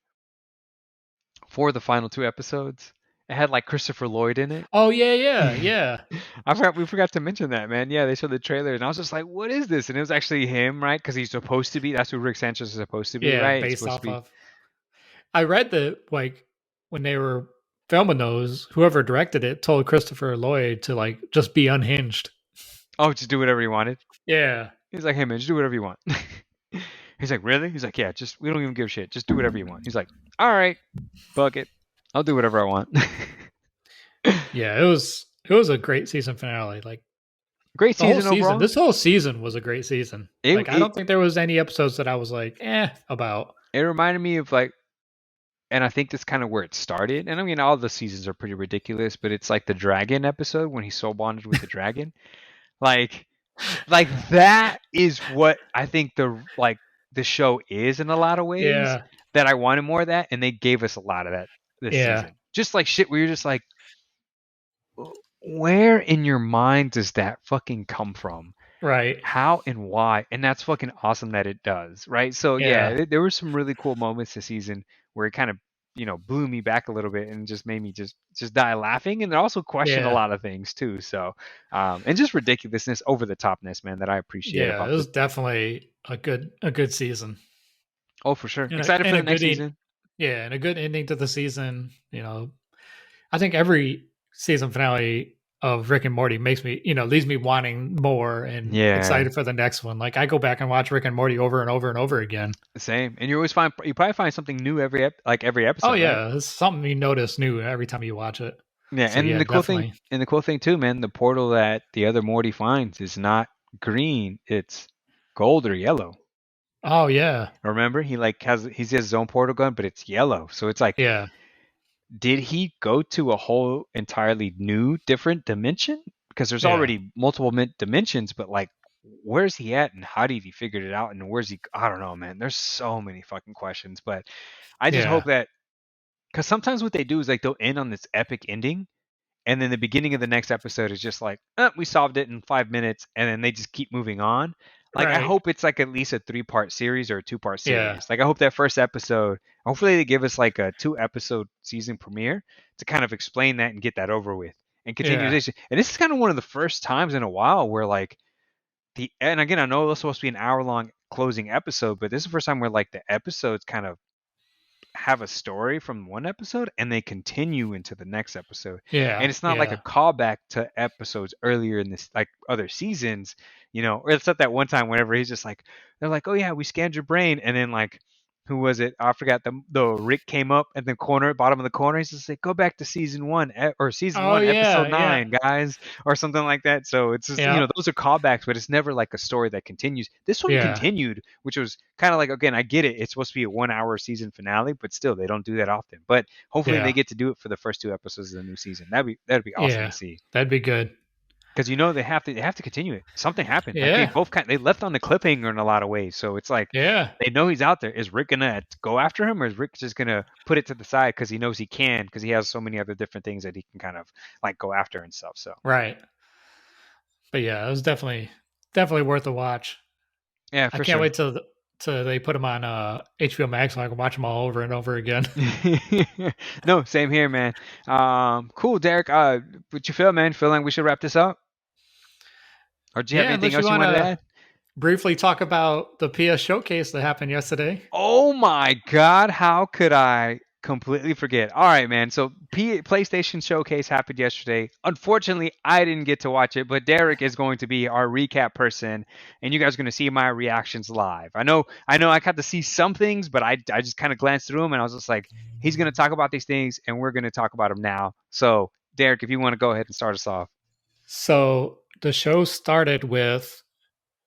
for the final two episodes? It had like Christopher Lloyd in it. Oh yeah, yeah, yeah, We forgot to mention that, man. Yeah, they showed the trailer, and I was just like, "What is this?" And it was actually him, right? Because he's supposed to be. That's who Rick Sanchez is supposed to be, yeah. right? It's Based supposed to off be. of. I read that like when they were filming those, whoever directed it told Christopher Lloyd to like just be unhinged. Oh, just do whatever he wanted. Yeah, He's like, "Hey, man, just do whatever you want." He's like, "Really?" He's like, "Yeah, just we don't even give a shit. Just do whatever you want." He's like, "All right, fuck it. I'll do whatever I want." yeah. It was a great season finale. Like Great the whole season season. overall. This whole season was a great season. It Like I it don't think there was any episodes that I was like, about. it reminded me of like, and I think that's kind of where it started. And I mean, all the seasons are pretty ridiculous, but it's like the dragon episode when he soul bonded with the dragon. Like, like that is what I think the show is in a lot of ways. Yeah, That I wanted more of that, and they gave us a lot of that this yeah, season. Just like shit, where you're just like, where in your mind does that fucking come from? right. How and why? And that's fucking awesome that it does, right? So yeah, Yeah, there were some really cool moments this season where it kind of blew me back a little bit and just made me just die laughing, and it also questioned a yeah, lot of things too. So and just ridiculousness, over the topness, man, that I appreciate yeah. It about was the. definitely a good season. Oh, for sure, And a excited and for a the next good season. yeah, and a good ending to the season. I think every season finale of Rick and Morty makes me, leaves me wanting more and Yeah, excited for the next one. Like I go back and watch Rick and Morty over and over and over again. same. And you probably find something new every Oh episode, right? yeah, it's something you notice new every time you watch it. Yeah, So and yeah, definitely. the cool thing too, man, the portal that the other Morty finds is not green, it's gold or yellow. Oh yeah, Remember? He has his own portal gun, but it's yellow. So it's like, yeah, did he go to a whole entirely new different dimension? Because there's yeah, already multiple dimensions, but like where's he at and how did he figure it out and where's he, I don't know, man. There's so many fucking questions, but I just yeah, hope that, because sometimes what they do is like they'll end on this epic ending, and then the beginning of the next episode is just like, we solved it in 5 minutes, and then they just keep moving on. Like I Right. hope it's like at least a 3-part series or a 2-part Yeah. series. Like I hope that first episode, hopefully they give us like a 2-episode season premiere to kind of explain that and get that over with and continue Yeah. this. And this is kind of one of the first times in a while where like and again I know it was supposed to be an hour long closing episode, but this is the first time where like the episodes kind of have a story from one episode and they continue into the next episode. And Yeah. it's not like a Yeah. callback to episodes earlier in this like other seasons, or it's not that one time whenever he's just like they're like, "Oh yeah, we scanned your brain." And then like who was it? I forgot the Rick came up at the corner, bottom of the corner. He's just like, "Go back to season 1 or season Oh 1, episode yeah. Yeah. 9, guys," or something like that. So it's just, Yeah. those are callbacks, but it's never like a story that continues. This one Yeah. continued, which was kind of like, again, I get it. It's supposed to be a 1 hour season finale, but still, they don't do that often. But hopefully, they Yeah. get to do it for the first 2 episodes of the new season. That'd be awesome to Yeah. see. That'd be good. Because they have to continue it. Something happened. Like Yeah. they left on the cliffhanger in a lot of ways. So it's like Yeah. they know he's out there. Is Rick gonna go after him, or is Rick just gonna put it to the side because he knows he can, because he has so many other different things that he can kind of like go after and stuff. So Right. But yeah, it was definitely worth a watch. yeah, I for can't sure. wait till they put them on HBO Max so I can watch them all over and over again. No, same here, man. Cool, Derek. What you feel, man? Feel like we should wrap this up, or do you have Yeah, anything unless you else you want wanted to to add? briefly talk about the PS showcase that happened yesterday. Oh my God, how could I completely forget? All right, man. So PlayStation Showcase happened yesterday. Unfortunately, I didn't get to watch it, but Derek is going to be our recap person, and you guys are going to see my reactions live. I know, I got to see some things, but I just kind of glanced through them, and I was just like, he's going to talk about these things, and we're going to talk about them now. So, Derek, if you want to go ahead and start us off. So the show started with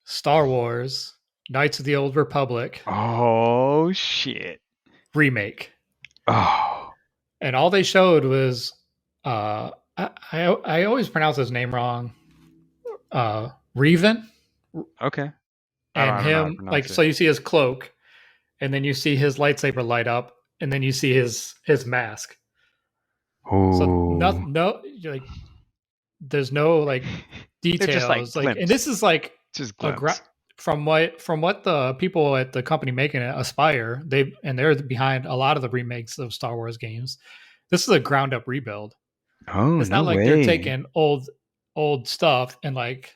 Star Wars Knights of the Old Republic Oh shit. remake. Oh. And all they showed was I always pronounce his name wrong. Reven, Okay. and I don't know how to him like pronounce so it. you see his cloak, and then you see his lightsaber light up, and then you see his mask. So Oh. no like there's no like They're just like details like, and glimpse. this is like Just a glimpse. from what the people at the company making it aspire, they're behind a lot of the remakes of Star Wars games. This is a ground up rebuild. Oh, It's no not like they're way. taking old stuff and like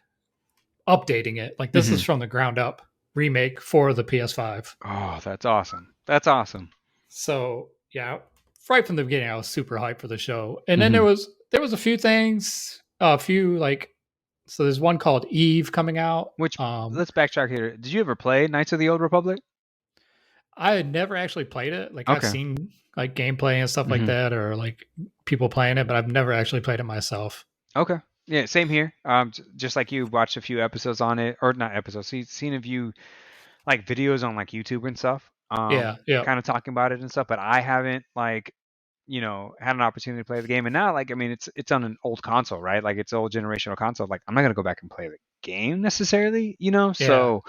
updating it. Like this is Hmm. from the ground up remake for the PS5. Oh, that's awesome. That's awesome. So yeah, right from the beginning, I was super hyped for the show. And then Hmm. there was a few things, a few like, so there's one called Eve coming out. Which, let's backtrack here. Did you ever play Knights of the Old Republic? I had never actually played it. Like I've Okay. seen like gameplay and stuff like Hmm. that, or like people playing it, but I've never actually played it myself. Okay. Yeah, same here. Just like you, watched a few episodes on it, or not episodes. Seen a few like videos on like YouTube and stuff. Yeah, yeah, Kind of talking about it and stuff, but I haven't like had an opportunity to play the game. And now, like, I mean, it's on an old console, right? Like, it's an old generational console. Like, I'm not gonna go back and play the game necessarily, yeah. So,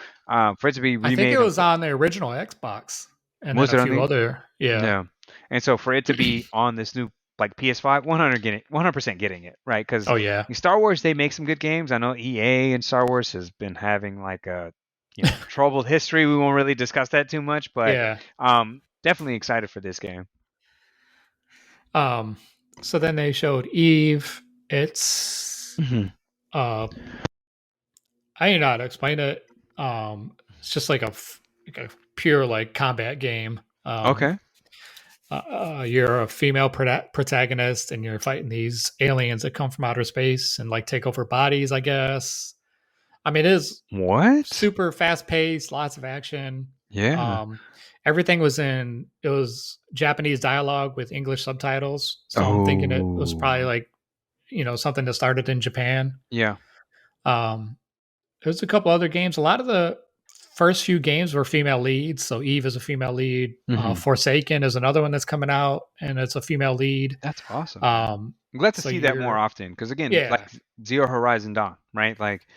for it to be I think it remade, was on the original Xbox, and then was a it on few the? other. Yeah, No. And so for it to be on this new like PS5, 100% getting it, right? Because oh yeah, Star Wars, they make some good games. I know EA and Star Wars has been having like a troubled history. We won't really discuss that too much, but yeah. definitely excited for this game. Um, so then they showed Eve. It's Hmm. uh, I don't know how to explain it. It's just like like a pure like combat game. Okay. You're a female protagonist, and you're fighting these aliens that come from outer space and like take over bodies. I guess. I mean, it is What? super fast paced, lots of action. Yeah. Um, everything it was Japanese dialogue with English subtitles. So I'm thinking it was probably Oh. like, something that started in Japan. Yeah. Um, there's a couple other games. A lot of the first few games were female leads. So Eve is a female lead. Hmm. Forsaken is another one that's coming out, and it's a female lead. That's awesome, man. Um, I'm glad to so see that more you're, often because again, yeah, like Zero Horizon Dawn, right? Like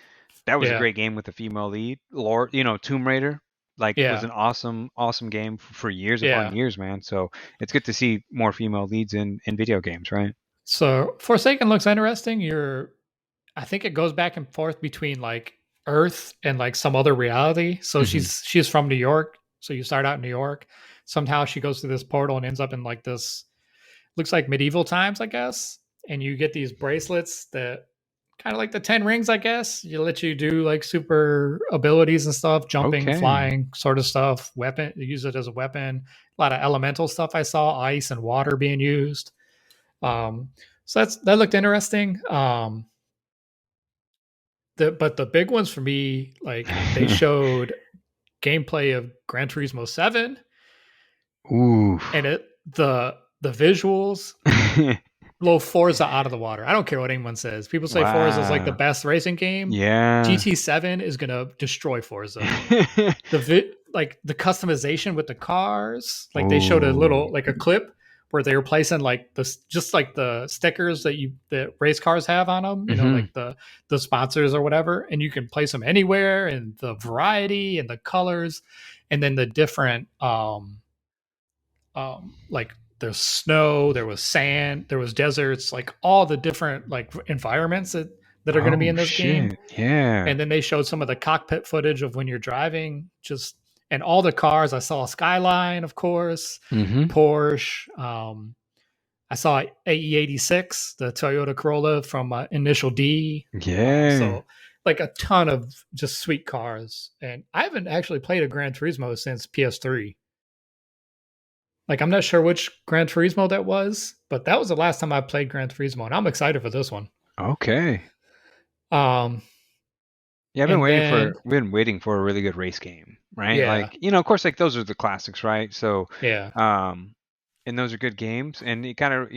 that was a yeah, great game with a female lead. Lord, Tomb Raider, like was yeah, an awesome, awesome game for years upon yeah. years, man. So it's good to see more female leads in video games, right? So Forsaken looks interesting. I think it goes back and forth between like Earth and like some other reality. So Hmm. she's from New York. So you start out in New York. Somehow she goes through this portal and ends up in like this looks like medieval times, I guess. And you get these bracelets that kind of like the 10 rings, I guess. You let you do like super abilities and stuff, jumping, Okay. flying, sort of stuff. Weapon, you use it as a weapon. A lot of elemental stuff I saw, ice and water being used. Um, so that looked interesting. But the big ones for me, like they showed gameplay of Gran Turismo 7 Ooh. and the visuals blow Forza out of the water. I don't care what anyone says. People say Forza is like the Wow. best racing game. Yeah. GT7 is gonna destroy Forza. Like the customization with the cars, like they showed a Ooh. little like a clip where they were placing like the just like the stickers that race cars have on them, Hmm. like the sponsors or whatever, and you can place them anywhere, and the variety and the colors, and then the different like there's snow, there was sand, there was deserts, like all the different like environments that are going to be Oh in this game. shit. Yeah. And then they showed some of the cockpit footage of when you're driving, just and all the cars. I saw a Skyline, of course, Hmm. Porsche. I saw AE86, the Toyota Corolla from Initial D. Yeah. So like a ton of just sweet cars. And I haven't actually played a Gran Turismo since PS3. Like I'm not sure which Gran Turismo that was, but that was the last time I played Gran Turismo, and I'm excited for this one. Okay. Um, Yeah, and then been waiting for a really good race game, right? yeah, Like, of course, like those are the classics, right? So, yeah, um, and those are good games, and it kind of,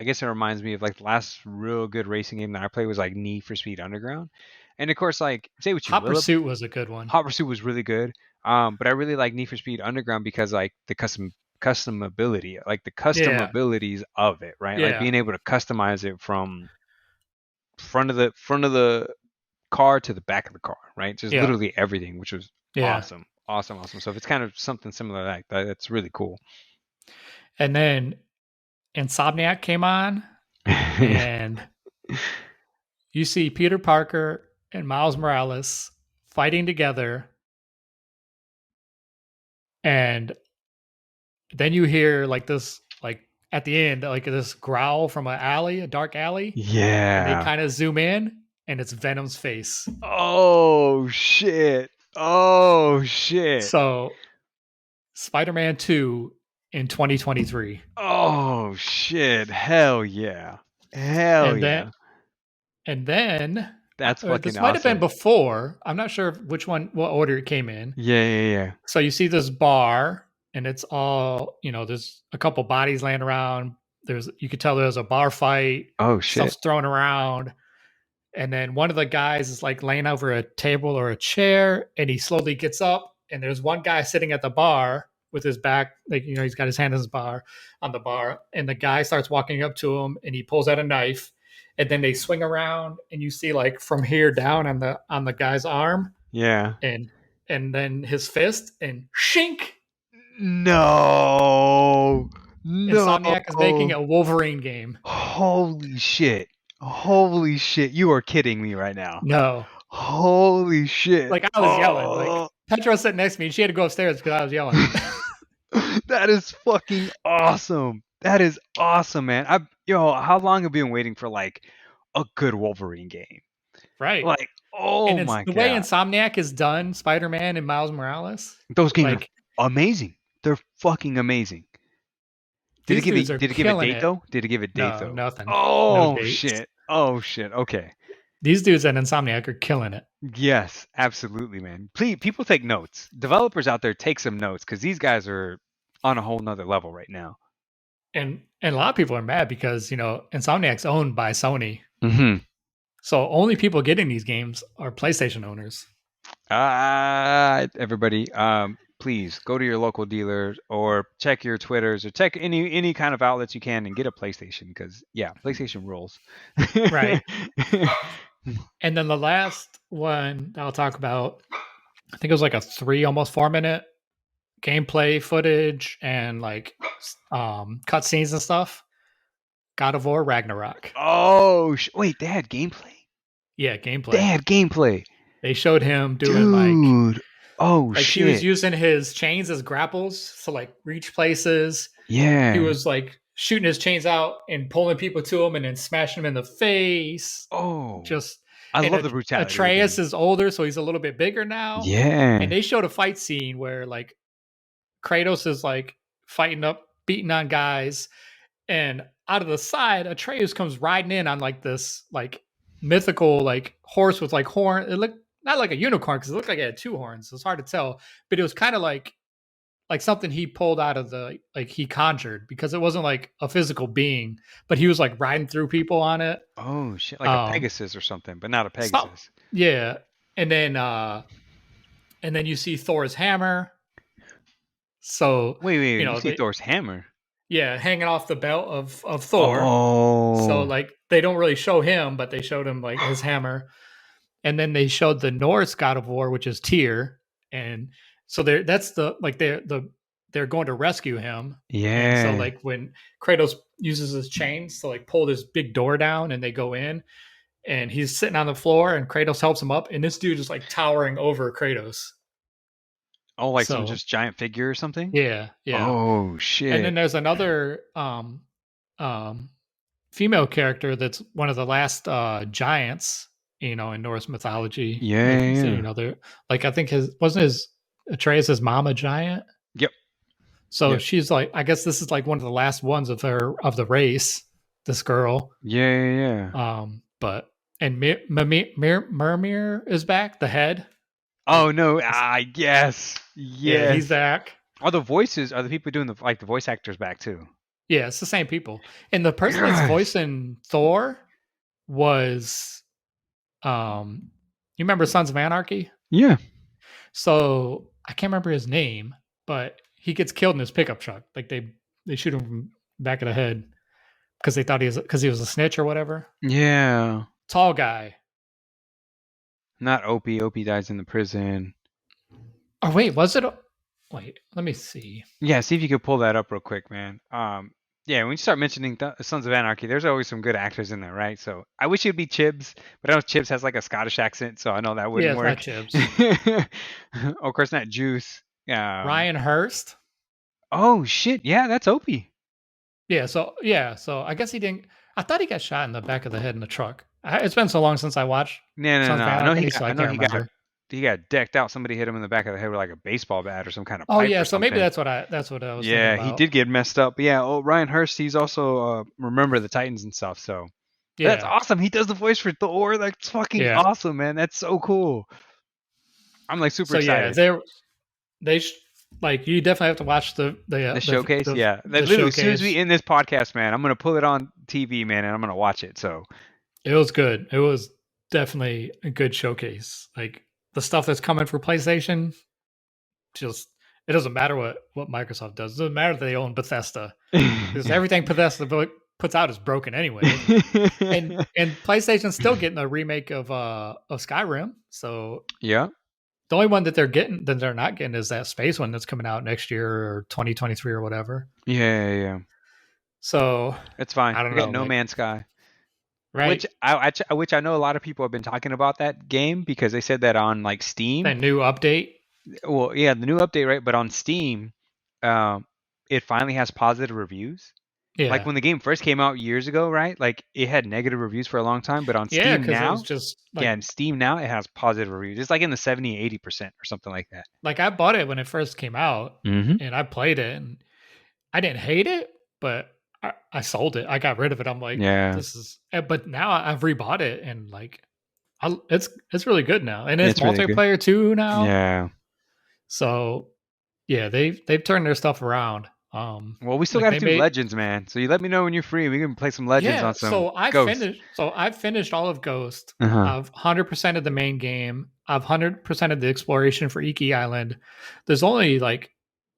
I guess it reminds me of like the last real good racing game that I played was like Need for Speed Underground, and of course, like say what you Hot will, Pursuit was a good one. Hot Pursuit was really good, but I really like Need for Speed Underground because like the customability, like the custom Yeah, abilities of it, right? Like yeah, being able to customize it from front of the car to the back of the car, right? Just yeah, literally everything, which was yeah. awesome, awesome, awesome. So if it's kind of something similar like that, that's really cool. And then Insomniac came on, and you see Peter Parker and Miles Morales fighting together, and then you hear like this, like at the end, like this growl from an alley, a dark alley, and they Yeah. kind of zoom in, and it's Venom's face. Oh shit. Oh shit. So Spider-Man 2 in 2023. Oh shit. Hell yeah. Hell And then yeah. and then That's fucking this might have been awesome. before. I'm not sure which one what order it came in. Yeah, yeah, yeah. So you see this bar and it's all, there's a couple bodies laying around. You could tell there's a bar fight, Oh shit. stuff's thrown around. And then one of the guys is like laying over a table or a chair, and he slowly gets up. And there's one guy sitting at the bar with his back, like he's got his hand on the bar, and the guy starts walking up to him, and he pulls out a knife, and then they swing around, and you see like from here down on the guy's arm, Yeah. and then his fist, and shink. No. Insomniac is making No. a Wolverine game. Holy shit. Holy shit. You are kidding me right now. No, Holy shit. like I was yelling, like Oh, Petra was sitting next to me, and she had to go upstairs because I was yelling. that is fucking awesome. That is awesome, man. How long have you been waiting for like a good Wolverine game? Right. Like, And oh it's my the way god. Insomniac has done Spider-Man and Miles Morales. Those games are Like amazing. They're fucking amazing. Did it these give a dudes are did it give a killing date it. though? Did it give a date No, though? nothing. No Oh dates. shit. Oh shit. Okay. These dudes at Insomniac are killing it. Yes, absolutely, man. Please, people take notes. Developers out there, take some notes because these guys are on a whole nother level right now. And a lot of people are mad because, Insomniac's owned by Sony. Hmm. So only people getting these games are PlayStation owners. Everybody, please go to your local dealer or check your Twitters or check any kind of outlets you can and get a PlayStation because yeah, PlayStation rules. Right. And then the last one that I'll talk about, I think it was like a almost 4 minute gameplay footage and like cutscenes and stuff. God of War Ragnarok. Oh, wait, they had gameplay. Yeah, They gameplay. had gameplay. They showed him doing Dude. Oh like he was shit. using his chains as grapples to like reach places. He Yeah. was like shooting his chains out and pulling people to him and then smashing them in the face. Oh. Just I and love the brutality of the Atreus game. is older, so he's a little bit bigger now. And Yeah. they showed a fight scene where like Kratos is like fighting up, beating on guys, and out of the side, Atreus comes riding in on like this like mythical like horse with like horn. It looked not like a unicorn because it looked like it had two horns. It's hard to tell, but it was kind of like something he pulled out of the like he conjured because it wasn't like a physical being, but he was like riding through people on it. Oh shit. Like a Um, Pegasus or something, but not a so Pegasus. yeah, and then you see Thor's hammer. So Wait. You see they Thor's hammer? yeah hanging off the belt of Thor. So Oh. like they don't really show him, but they showed him like his hammer, and then they showed the Norse god of war, which is Tyr, and so that's the like they're going to rescue him, and so Yeah. like when Kratos uses his chains to like pull this big door down, and they go in, and he's sitting on the floor, and Kratos helps him up, and this dude is like towering over Kratos. Oh, like some So just giant figure or something? yeah, Oh and shit. then there's another um female character that's one of the last giants, in Norse mythology. Yeah, Like yeah. they're like I think his wasn't his Atreus' mom a giant. Yep. So Yep. she's like, I guess this is like one of the last ones of the race. This girl, Yeah. but and Mirmir is back. The head, like Oh no. Yes. yeah, he's Yes. back. Are the people doing the voice actors back too? Yeah, it's the same people. And the person that's Yes. voicing Thor was, you remember Sons of Anarchy? Yeah. So I can't remember his name, but he gets killed in his pickup truck. Like they shoot him from the back of the head because they thought he was a snitch or whatever. Yeah. Tall guy. Not Opie. Opie dies in the prison. Oh wait, was it? Wait, let me see. Yeah, see if you could pull that up real quick, man. Yeah, when you start mentioning Sons of Anarchy, there's always some good actors in there, right? So I wish it'd be Chibs, but I know Chibs has like a Scottish accent, so I know that Yeah, wouldn't it's not work. Chibs. Of course, not Juice. Ryan Hurst. Oh shit, yeah, that's Opie. So I guess he didn't. I thought he got shot in the back of the head in the truck. It's been so long since I watched No. Sons of I know he Anarchy, got. so I I know can't he got. remember. He got decked out. Somebody hit him in the back of the head with like a baseball bat or some kind of Oh pipe yeah, or so maybe something. that's what I was thinking Yeah, he about. did get messed up. But yeah, oh Ryan Hurst, he's also Remember the Titans and stuff. So that's Yeah, awesome. He does the voice for Thor. That's fucking yeah. awesome, man. That's so cool. I'm like super So yeah, excited. they like you definitely have to watch The showcase, yeah. That the literally, as soon as we showcase. end this podcast, man, I'm gonna pull it on TV, man, and I'm gonna watch it. So It was good. It was definitely a good showcase. Like the stuff that's coming for PlayStation, just it doesn't matter what Microsoft does. It doesn't matter that they own Bethesda because everything Bethesda puts out is broken anyway. And PlayStation's still getting a remake of Skyrim. So yeah, the only one that they're not getting is that space one that's coming out next year or 2023 or whatever. yeah. So It's fine. I don't We got know, No like Man's Sky, right which I know a lot of people have been talking about that game because they said that on like Steam. that new update. Well, yeah, the new update, right? But on Steam, um, it finally has positive reviews. Like Yeah, when the game first came out years ago, right? Like it had negative reviews for a long time, but on yeah, Steam because it was now, just yeah, like in Steam now it has positive reviews. It's like in the 70-80% or something like that. I bought it when it first came out Mm-hmm. and I played it and I didn't hate it, but I sold it. I got rid of it. I'm like, Yeah, this is. But now I've rebought it and like, it's really good now, and it's it's really good. multiplayer too now. Yeah. So yeah, they've turned their stuff around. Well, we still Like got to they do made Legends, man. So you let me know when you're free. We can play some Legends yeah. on some Ghosts. So I've finished all of Ghost. Uh huh. I've 100% of the main game. I've 100% of the exploration for Iki Island. There's only like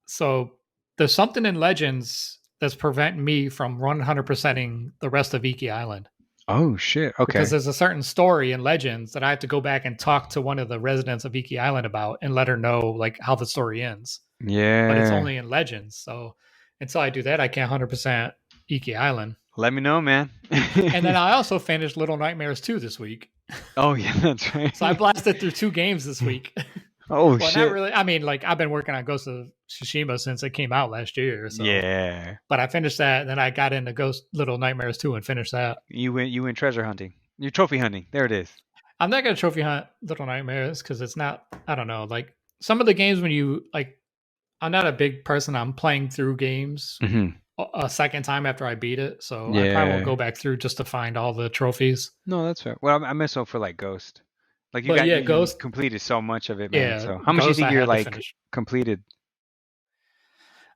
so there's something in Legends that's preventing me from 100%ing the rest of Iki Island Oh shit. because Okay. there's a certain story in Legends that I have to go back and talk to one of the residents of Iki Island about and let her know like how the story ends. But it's Yeah. only in Legends, so until I do that, I can't 100% Iki Island. Let me know, man. And then I also finished Little Nightmares 2 this week. Oh yeah, that's right. So I blasted through 2 games this week. Oh Well, not shit. really. I mean, like I've been working on Ghost of Tsushima since it came out last year. So, Yeah. but I finished that, and then I got into Ghost Little Nightmares 2 and finished that. You went treasure hunting. You're trophy hunting. There it is. I'm not gonna trophy hunt Little Nightmares because it's not. I don't know. Like some of the games when you like, I'm not a big person. I'm playing through games Hmm. a second time after I beat it, so I probably won't Yeah. go back through just to find all the trophies. No, that's fair. Well, I miss hope for like Ghost. Like But yeah, you Ghost. completed so much of it, man. Yeah, So how much do you Ghost. think I you're had to like finish. completed?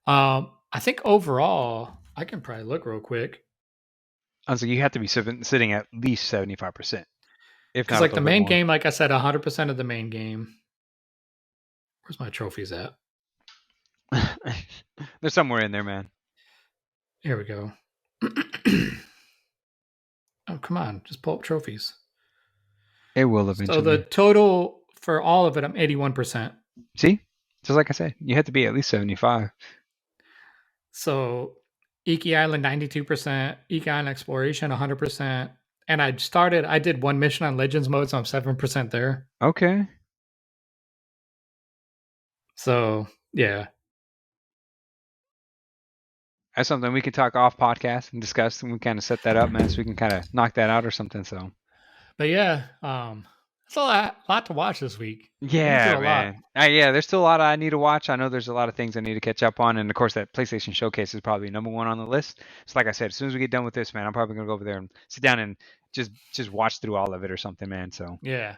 I think overall, I can probably look real quick I was like, you have to be sitting at least 75%, if because not a like the little bit main more. game, like I said, 100% of the main game. Where's my trophies at? There's somewhere in there, man. Here we go. Oh, come on, just pull up trophies. It will So the eventually. total for all of it, I'm 81%. See? Just like I said, you have to be at least 75. So Iki Island 92%, Iki Island Exploration 100%. And I did one mission on Legends mode, so I'm 7% there. Okay. So yeah. That's something we can talk off podcast and discuss, and we kind of set that up, man, so we can kind of knock that out or something. So But yeah, it's lot to watch this week. We went yeah, through a lot. man. Yeah, there's still a lot I need to watch. I know there's a lot of things I need to catch up on, and of course that PlayStation Showcase is probably number one on the list. So like I said, as soon as we get done with this, man, I'm probably gonna go over there and sit down and just watch through all of it or something, man. So Yeah.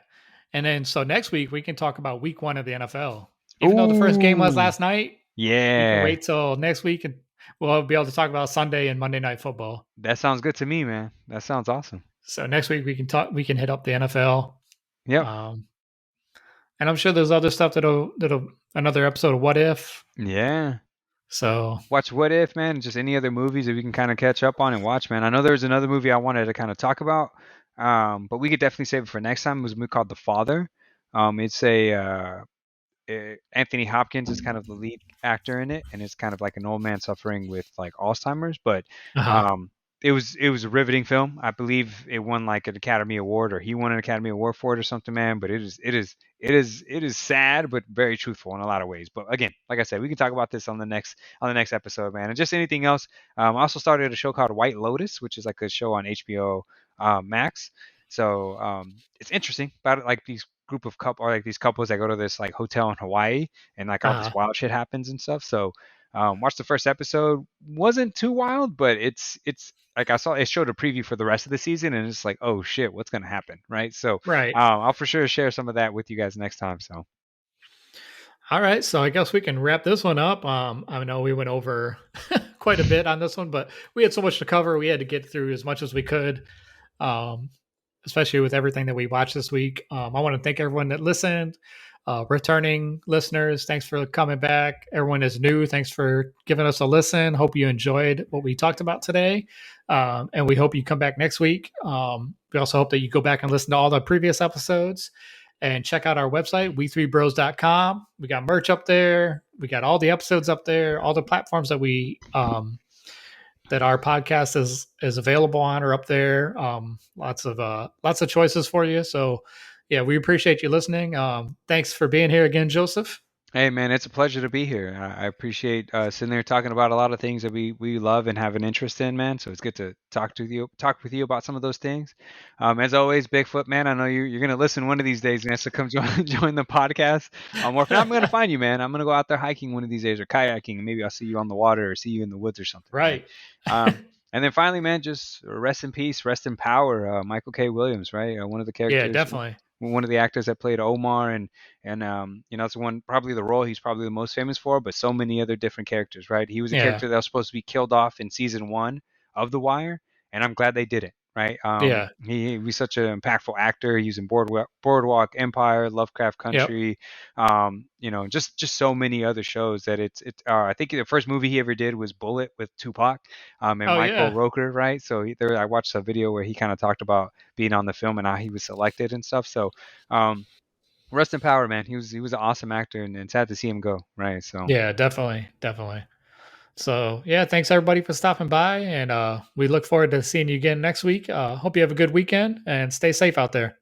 And then so next week we can talk about week 1 of the NFL. Even though the first game was ooh, last night, we can yeah, wait till next week and we'll be able to talk about Sunday and Monday night football. that sounds good to me, man. That sounds awesome. So next week we can hit up the NFL. Yep. Um, and I'm sure there's other stuff that'll another episode of What If. Yeah. So Watch What If, man. Just any other movies that we can kind of catch up on and watch, man. I know there's another movie I wanted to kind of talk about, but we could definitely save it for next time. It was a movie called The Father. It's Anthony Hopkins is kind of the lead actor in it, and it's kind of like an old man suffering with like Alzheimer's. But uh-huh. um, it was a riveting film. I believe it won like an Academy Award, or he won an Academy Award for it, or something, man. But it is sad, but very truthful in a lot of ways. But again, like I said, we can talk about this on the next episode, man. And just anything else. I also started a show called White Lotus, which is like a show on HBO Max. So it's interesting about it, like these group of couple or like these couples that go to this like hotel in Hawaii and like all this Uh-huh. wild shit happens and stuff. So watch the first episode. Wasn't too wild, but it's like I saw it showed a preview for the rest of the season and it's like, oh shit, what's gonna happen, right? So Right. I'll for sure share some of that with you guys next time. So All right. So I guess we can wrap this one up. I know we went over quite a bit on this one, but we had so much to cover. We had to get through as much as we could. Um, especially with everything that we watched this week. I want to thank everyone that listened, returning listeners. Thanks for coming back. Everyone is new. Thanks for giving us a listen. Hope you enjoyed what we talked about today. And we hope you come back next week. We also hope that you go back and listen to all the previous episodes and check out our website, we3bros.com. We got merch up there. We got all the episodes up there, all the platforms that that our podcast is available on or up there. Lots of choices for you. So yeah, we appreciate you listening. Thanks for being here again, Joseph. hey man, it's a pleasure to be here. I appreciate sitting there talking about a lot of things that we love and have an interest in, man. So it's good to talk with you about some of those things. As always, Bigfoot man, I know you're gonna listen one of these days, man. So come join the podcast. Or if not, I'm gonna find you, man. I'm gonna go out there hiking one of these days or kayaking, and maybe I'll see you on the water or see you in the woods or something, man. Right. And then finally, man, just rest in peace, rest in power, Michael K. Williams, right? One of the Yeah, characters, definitely. one of the actors that played Omar, and it's one probably the role he's probably the most famous for, but so many other different characters, right? He was a Yeah. character that was supposed to be killed off in season one of The Wire, and I'm glad they did it, right? Yeah. He was such an impactful actor. He was in Boardwalk Empire, Lovecraft Yep. Country, just so many other shows that I think the first movie he ever did was Bullet with Tupac, and Oh Michael yeah. Roker, right? So I watched a video where he kind of talked about being on the film and how he was selected and stuff. So um, rest in power, man. He was an awesome actor, and sad to see him go, right? So Yeah, definitely. Definitely. So yeah, thanks everybody for stopping by, and we look forward to seeing you again next week. Hope you have a good weekend and stay safe out there.